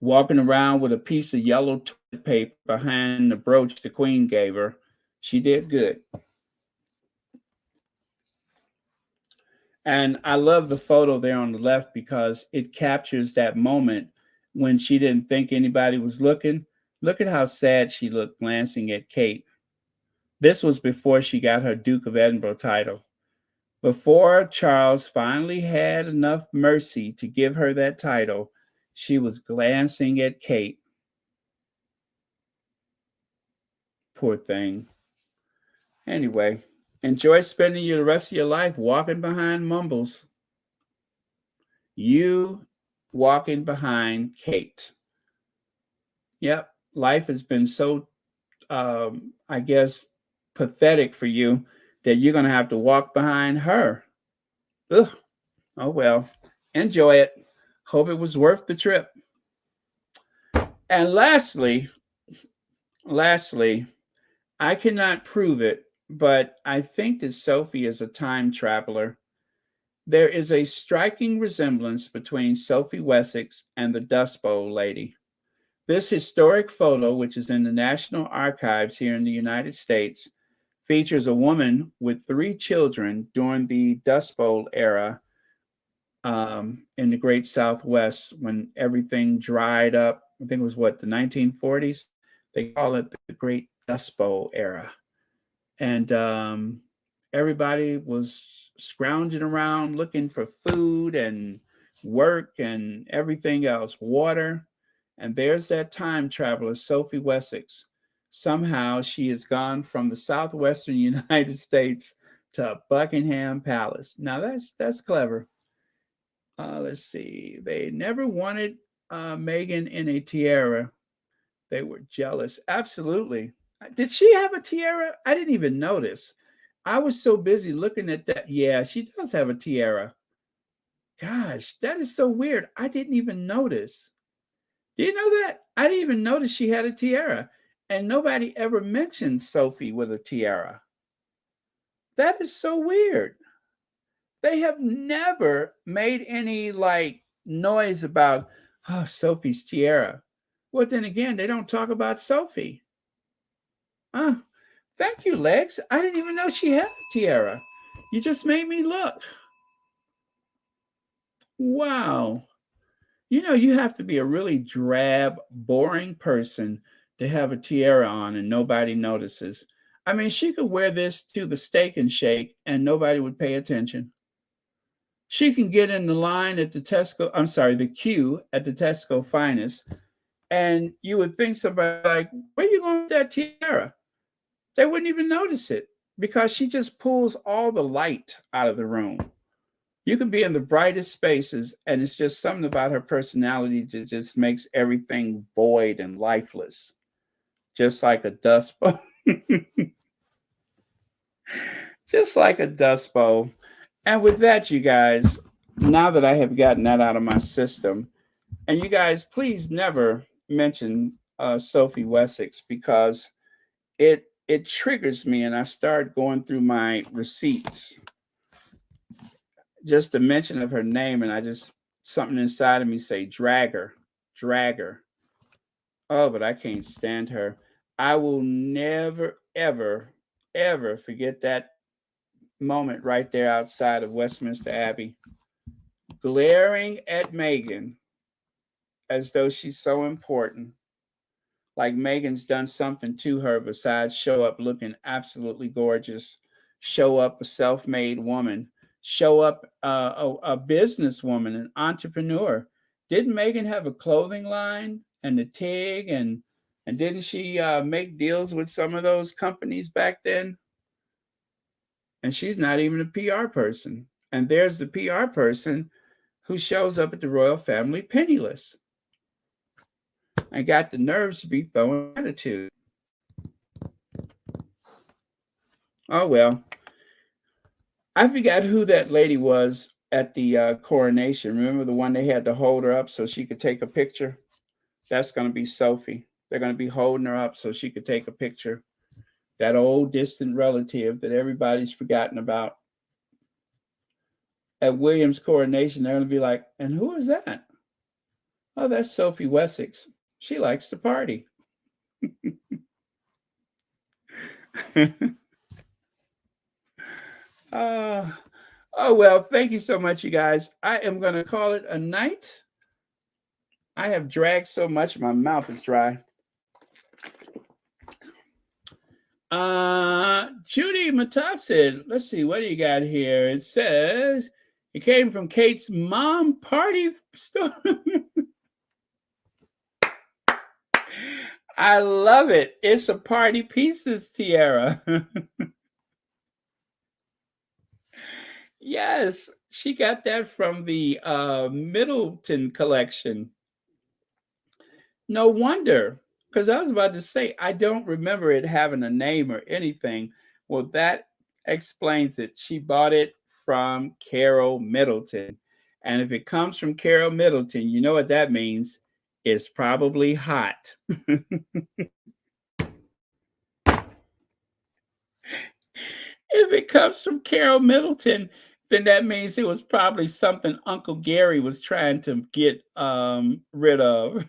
Walking around with a piece of yellow toilet paper behind the brooch the Queen gave her. She did good. And I love the photo there on the left because it captures that moment when she didn't think anybody was looking. Look at how sad she looked glancing at Kate. This was before she got her Duke of Edinburgh title. Before Charles finally had enough mercy to give her that title, she was glancing at Kate. Poor thing. Anyway, enjoy spending the rest of your life walking behind Mumbles. You walking behind Kate. Yep, life has been so, I guess, pathetic for you that you're going to have to walk behind her. Ugh. Oh, well, enjoy it. Hope it was worth the trip. And lastly, I cannot prove it, but I think that Sophie is a time traveler. There is a striking resemblance between Sophie Wessex and the Dust Bowl lady. This historic photo, which is in the National Archives here in the United States, features a woman with 3 children during the Dust Bowl era in the Great Southwest, when everything dried up. I think it was the 1940s. They call it the Great Dust Bowl era. And everybody was scrounging around looking for food and work and everything else, water. And there's that time traveler, Sophie Wessex. Somehow she has gone from the southwestern United States to Buckingham Palace. Now that's clever. Let's see. They never wanted Meghan in a tiara. They were jealous. Absolutely. Did she have a tiara? I didn't even notice. I was so busy looking at that. Yeah, she does have a tiara. Gosh, that is so weird. I didn't even notice. Do you know that? I didn't even notice she had a tiara. And nobody ever mentioned Sophie with a tiara. That is so weird. They have never made any like noise about Sophie's tiara. Well, then again, they don't talk about Sophie. Thank you, Lex. I didn't even know she had a tiara. You just made me look. Wow. You know, you have to be a really drab, boring person to have a tiara on and nobody notices. I mean, she could wear this to the Steak and Shake and nobody would pay attention. She can get in the line at the the queue at the Tesco Finest, and you would think somebody like, where are you going with that tiara? They wouldn't even notice it because she just pulls all the light out of the room. You can be in the brightest spaces, and it's just something about her personality that just makes everything void and lifeless, just like a dust bowl. Just like a dust bowl. And with that, you guys, now that I have gotten that out of my system, and you guys, please never mention Sophie Wessex because it triggers me, and I start going through my receipts. Just the mention of her name, and I just something inside of me say, drag her, drag her. Oh, but I can't stand her. I will never, ever, ever forget that moment right there outside of Westminster Abbey, glaring at Meghan as though she's so important. Like Meghan's done something to her besides show up looking absolutely gorgeous, show up a self-made woman, show up a businesswoman, an entrepreneur. Didn't Meghan have a clothing line and the TIG and didn't she make deals with some of those companies back then? And she's not even a PR person. And there's the PR person who shows up at the royal family penniless. I got the nerves to be throwing attitude. Oh, well. I forgot who that lady was at the coronation. Remember the one they had to hold her up so she could take a picture? That's going to be Sophie. They're going to be holding her up so she could take a picture. That old distant relative that everybody's forgotten about. At William's coronation, they're going to be like, and who is that? Oh, that's Sophie Wessex. She likes to party. Oh, well, thank you so much, you guys. I am going to call it a night. I have dragged so much, my mouth is dry. Judy Matassid, let's see, what do you got here? It says it came from Kate's mom party store. I love it. It's a party pieces tiara. Yes, she got that from the Middleton collection. No wonder, because I was about to say, I don't remember it having a name or anything. Well, that explains it. She bought it from Carol Middleton. And if it comes from Carol Middleton, you know what that means? It's probably hot. If it comes from Carol Middleton, then that means it was probably something Uncle Gary was trying to get rid of.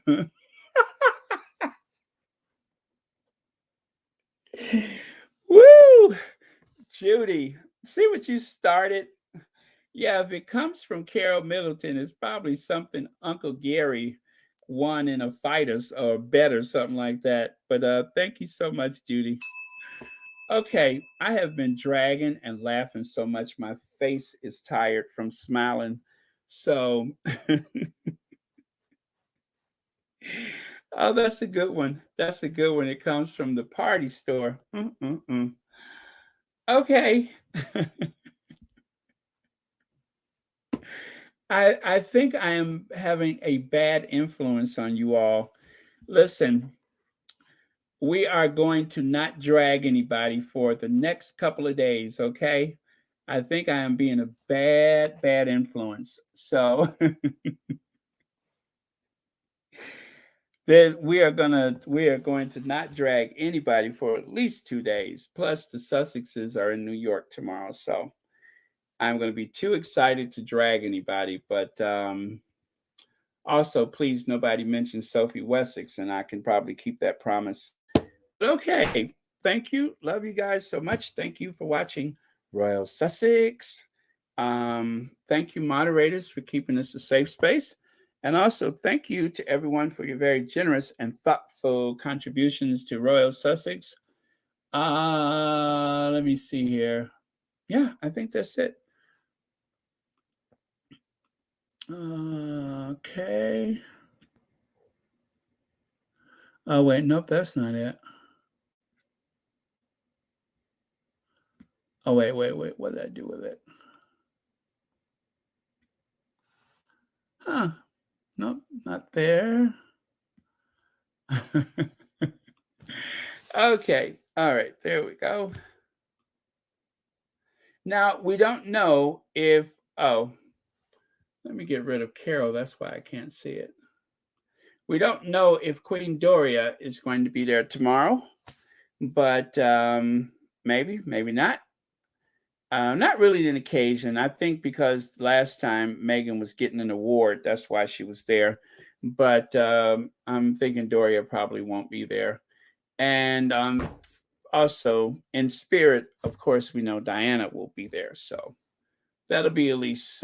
Woo! Judy, see what you started? Yeah, if it comes from Carol Middleton, it's probably something Uncle Gary won in a fight or bet or something like that. But thank you so much, Judy. Okay, I have been dragging and laughing so much my face is tired from smiling. So, oh, that's a good one. That's a good one. It comes from the party store. Okay. I think I am having a bad influence on you all. Listen, we are going to not drag anybody for the next couple of days, okay? I think I am being a bad influence. So then we are going to not drag anybody for at least 2 days. Plus the Sussexes are in New York tomorrow, so I'm going to be too excited to drag anybody. But also, please, nobody mentions Sophie Wessex, and I can probably keep that promise. But okay, thank you. Love you guys so much. Thank you for watching Royal Sussex. Thank you, moderators, for keeping this a safe space. And also, thank you to everyone for your very generous and thoughtful contributions to Royal Sussex. Let me see here. Yeah, I think that's it. Okay. Oh, wait, nope, that's not it. Oh, wait. What did I do with it? Huh. Nope, not there. Okay. All right. There we go. Now, we don't know if, let me get rid of Carol. That's why I can't see it. We don't know if Queen Doria is going to be there tomorrow, but maybe not. Not really an occasion. I think because last time Meghan was getting an award, that's why she was there. But I'm thinking Doria probably won't be there. And also in spirit, of course, we know Diana will be there. So that'll be at least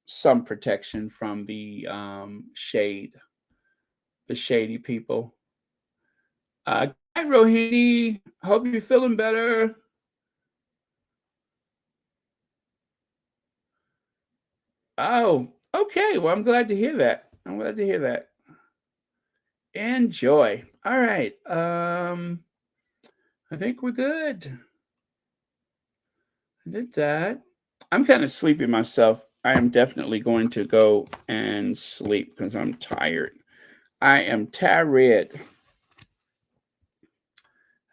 some protection from the shady people. Hi, Rohini. Hope you're feeling better. Oh, okay. Well, I'm glad to hear that. Enjoy. All right. I think we're good. I did that. I'm kind of sleepy myself. I am definitely going to go and sleep because I'm tired. I am tired.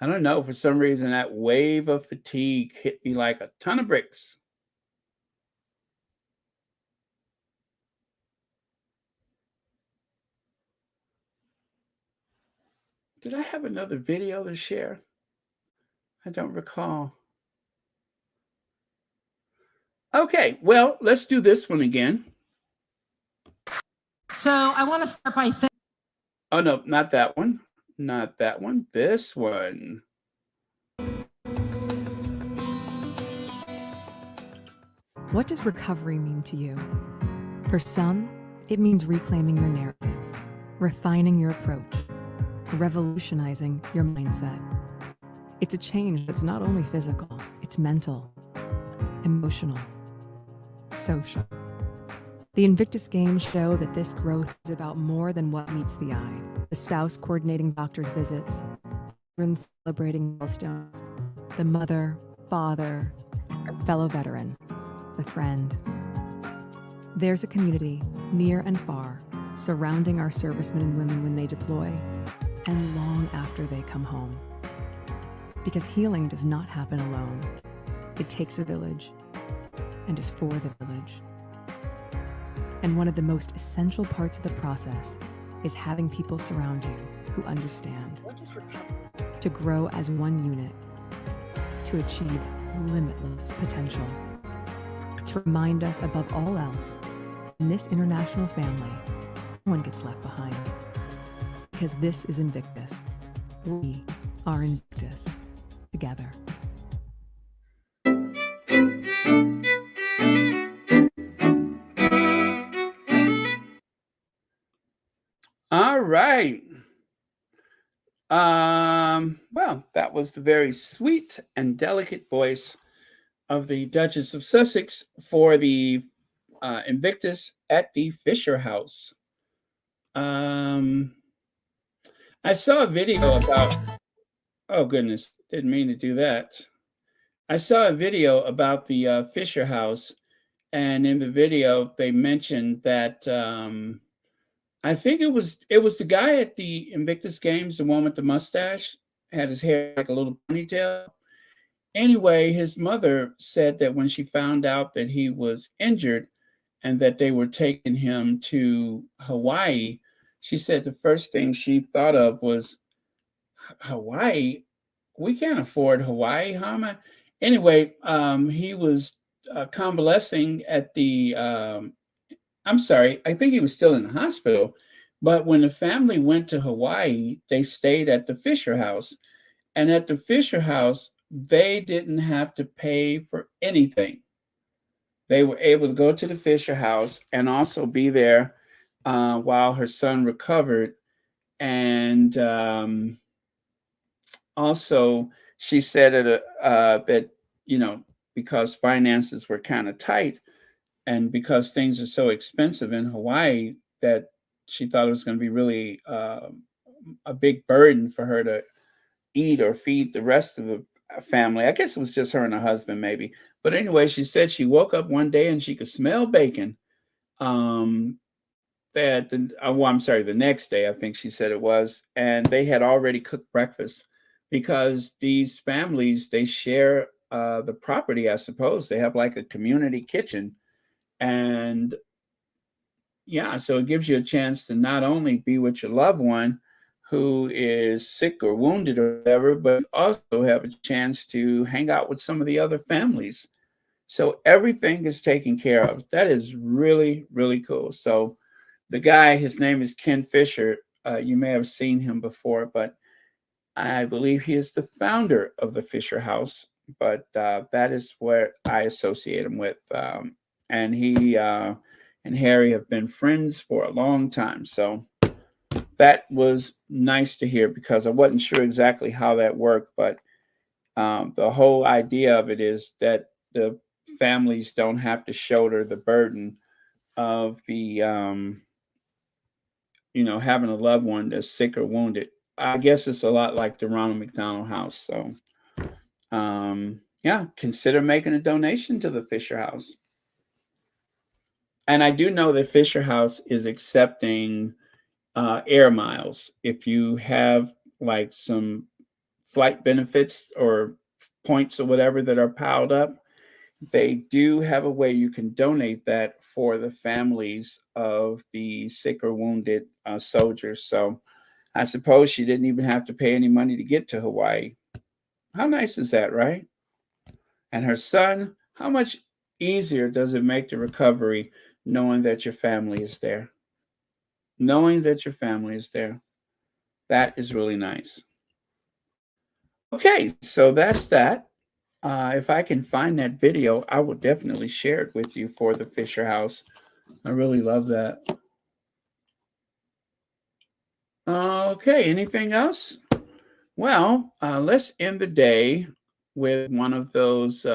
I don't know. For some reason, that wave of fatigue hit me like a ton of bricks. Did I have another video to share? I don't recall. Okay, well, let's do this one again. So I want to start by thanking. Oh, no, not that one. Not that one. This one. What does recovery mean to you? For some, it means reclaiming your narrative, refining your approach, revolutionizing your mindset. It's a change that's not only physical, it's mental, emotional, social. The Invictus games show that this growth is about more than what meets the eye. The spouse coordinating doctor's visits, children celebrating milestones, the mother, father, fellow veteran, the friend. There's a community, near and far, surrounding our servicemen and women when they deploy, and long after they come home. Because healing does not happen alone. It takes a village, and is for the village. And one of the most essential parts of the process is having people surround you who understand. To grow as one unit, to achieve limitless potential. To remind us above all else, in this international family, no one gets left behind. Because this is Invictus. We are Invictus. Together. All right. Well, that was the very sweet and delicate voice of the Duchess of Sussex for the Invictus at the Fisher House. I saw a video about, oh goodness, didn't mean to do that. I saw a video about the Fisher House, And in the video, they mentioned that I think it was the guy at the Invictus games, the one with the mustache, had his hair like a little ponytail. Anyway, his mother said that when she found out that he was injured and that they were taking him to Hawaii, she said the first thing she thought of was Hawaii. We can't afford Hawaii. How am I? Anyway, he was convalescing at the. I'm sorry, I think he was still in the hospital. But when the family went to Hawaii, they stayed at the Fisher House. And at the Fisher House, they didn't have to pay for anything. They were able to go to the Fisher House and also be there while her son recovered. And also, she said that, because finances were kind of tight and because things are so expensive in Hawaii, that she thought it was going to be really a big burden for her to eat or feed the rest of the family. I guess it was just her and her husband, maybe. But anyway, she said she woke up one day and she could smell bacon. The next day, I think she said it was, and they had already cooked breakfast because these families, they share the property, I suppose. They have like a community kitchen. And yeah, so it gives you a chance to not only be with your loved one who is sick or wounded or whatever, but also have a chance to hang out with some of the other families. So everything is taken care of. That is really, really cool. So the guy, his name is Ken Fisher. You may have seen him before, but I believe he is the founder of the Fisher House. But that is what I associate him with. And he and Harry have been friends for a long time. So that was nice to hear because I wasn't sure exactly how that worked. But the whole idea of it is that the families don't have to shoulder the burden of the having a loved one that's sick or wounded. I guess it's a lot like the Ronald McDonald House. So yeah, consider making a donation to the Fisher House. And I do know that Fisher House is accepting air miles. If you have like some flight benefits or points or whatever that are piled up, they do have a way you can donate that for the families of the sick or wounded soldiers. So I suppose she didn't even have to pay any money to get to Hawaii. How nice is that, right? And her son, how much easier does it make the recovery knowing that your family is there? Knowing that your family is there. That is really nice. Okay, so that's that. If I can find that video, I will definitely share it with you for the Fisher House. I really love that. Okay, anything else? Well, let's end the day with one of those.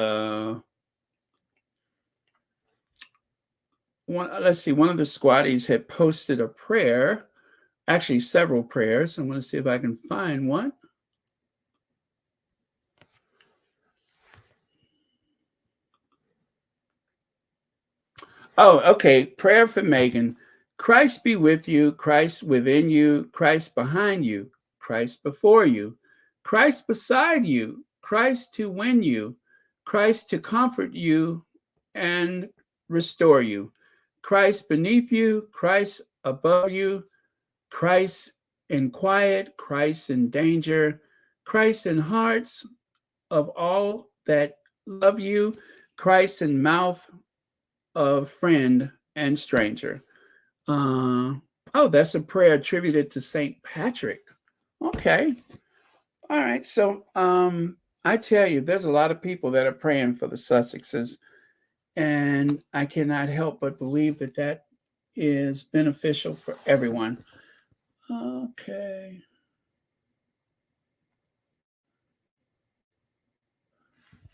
Let's see, one of the squatties had posted a prayer, actually several prayers. I'm going to see if I can find one. Oh, okay. Prayer for Meghan. Christ be with you, Christ within you, Christ behind you, Christ before you, Christ beside you, Christ to win you, Christ to comfort you and restore you, Christ beneath you, Christ above you, Christ in quiet, Christ in danger, Christ in hearts of all that love you, Christ in mouth of friend and stranger. That's a prayer attributed to St. Patrick. Okay. All right. So I tell you, there's a lot of people that are praying for the Sussexes, and I cannot help but believe that that is beneficial for everyone. Okay.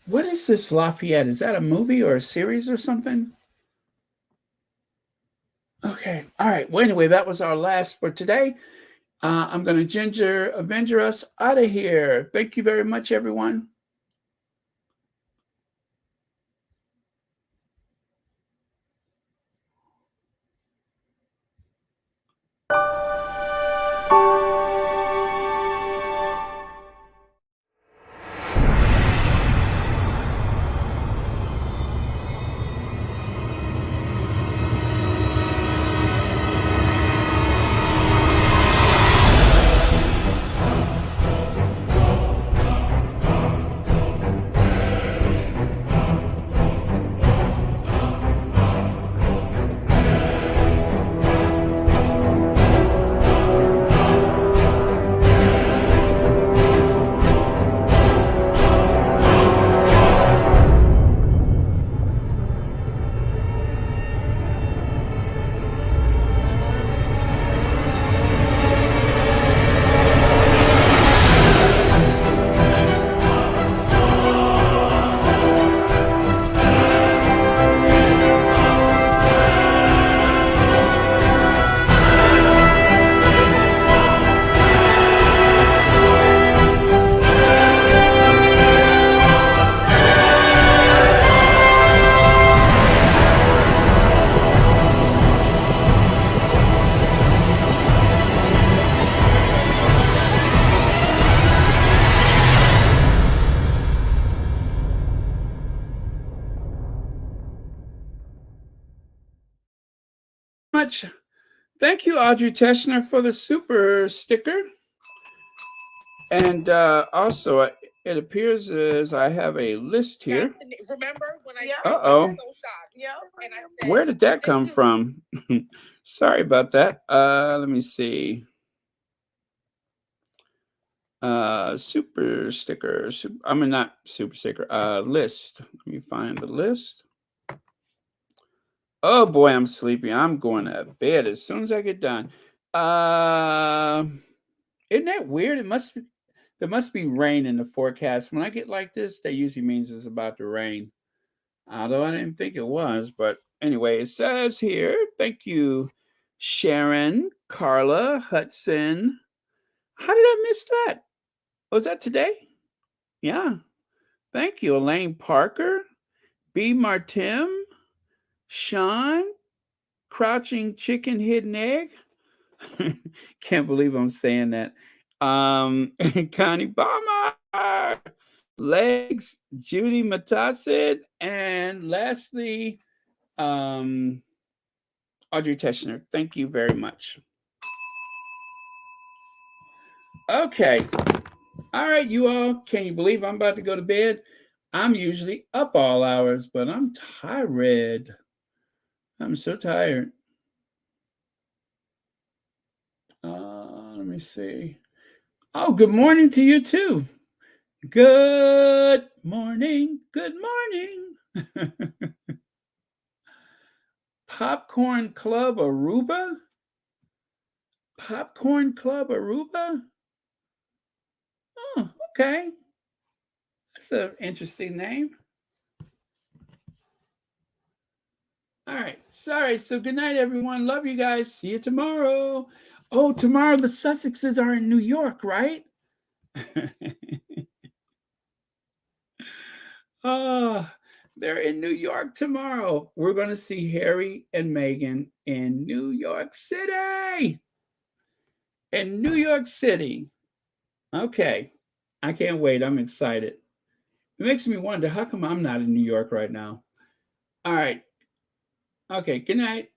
What is this Lafayette? Is that a movie or a series or something? Okay. All right. Well, anyway, that was our last for today. I'm going to Avenger us out of here. Thank you very much, everyone. much. Thank you, Audrey Teschner, for the super sticker. And also, it appears as I have a list here. Remember when I Uh-oh. Yeah. And I said, Where did that come from? Sorry about that. Let me see. Super sticker. I mean, not super sticker. List. Let me find the list. Oh boy, I'm sleepy. I'm going to bed as soon as I get done. Isn't that weird? There must be rain in the forecast. When I get like this, that usually means it's about to rain. Although I didn't think it was, but anyway, it says here, thank you, Sharon, Carla, Hudson. How did I miss that? Was that today? Yeah. Thank you, Elaine Parker, B. Martim, Sean, Crouching Chicken Hidden Egg. Can't believe I'm saying that. Connie Balmer, Legs, Judy Matasid, and lastly, Audrey Teschner. Thank you very much. Okay. All right, you all. Can you believe I'm about to go to bed? I'm usually up all hours, but I'm tired. I'm so tired. Let me see. Oh, good morning to you too. Good morning. Good morning. Popcorn Club Aruba? Popcorn Club Aruba? Oh, okay. That's an interesting name. All right. Sorry. So good night, everyone. Love you guys. See you tomorrow. Oh, tomorrow the Sussexes are in New York, right? Oh, they're in New York tomorrow. We're going to see Harry and Meghan in New York City. In New York City. Okay. I can't wait. I'm excited. It makes me wonder, how come I'm not in New York right now? All right. Okay. Good night.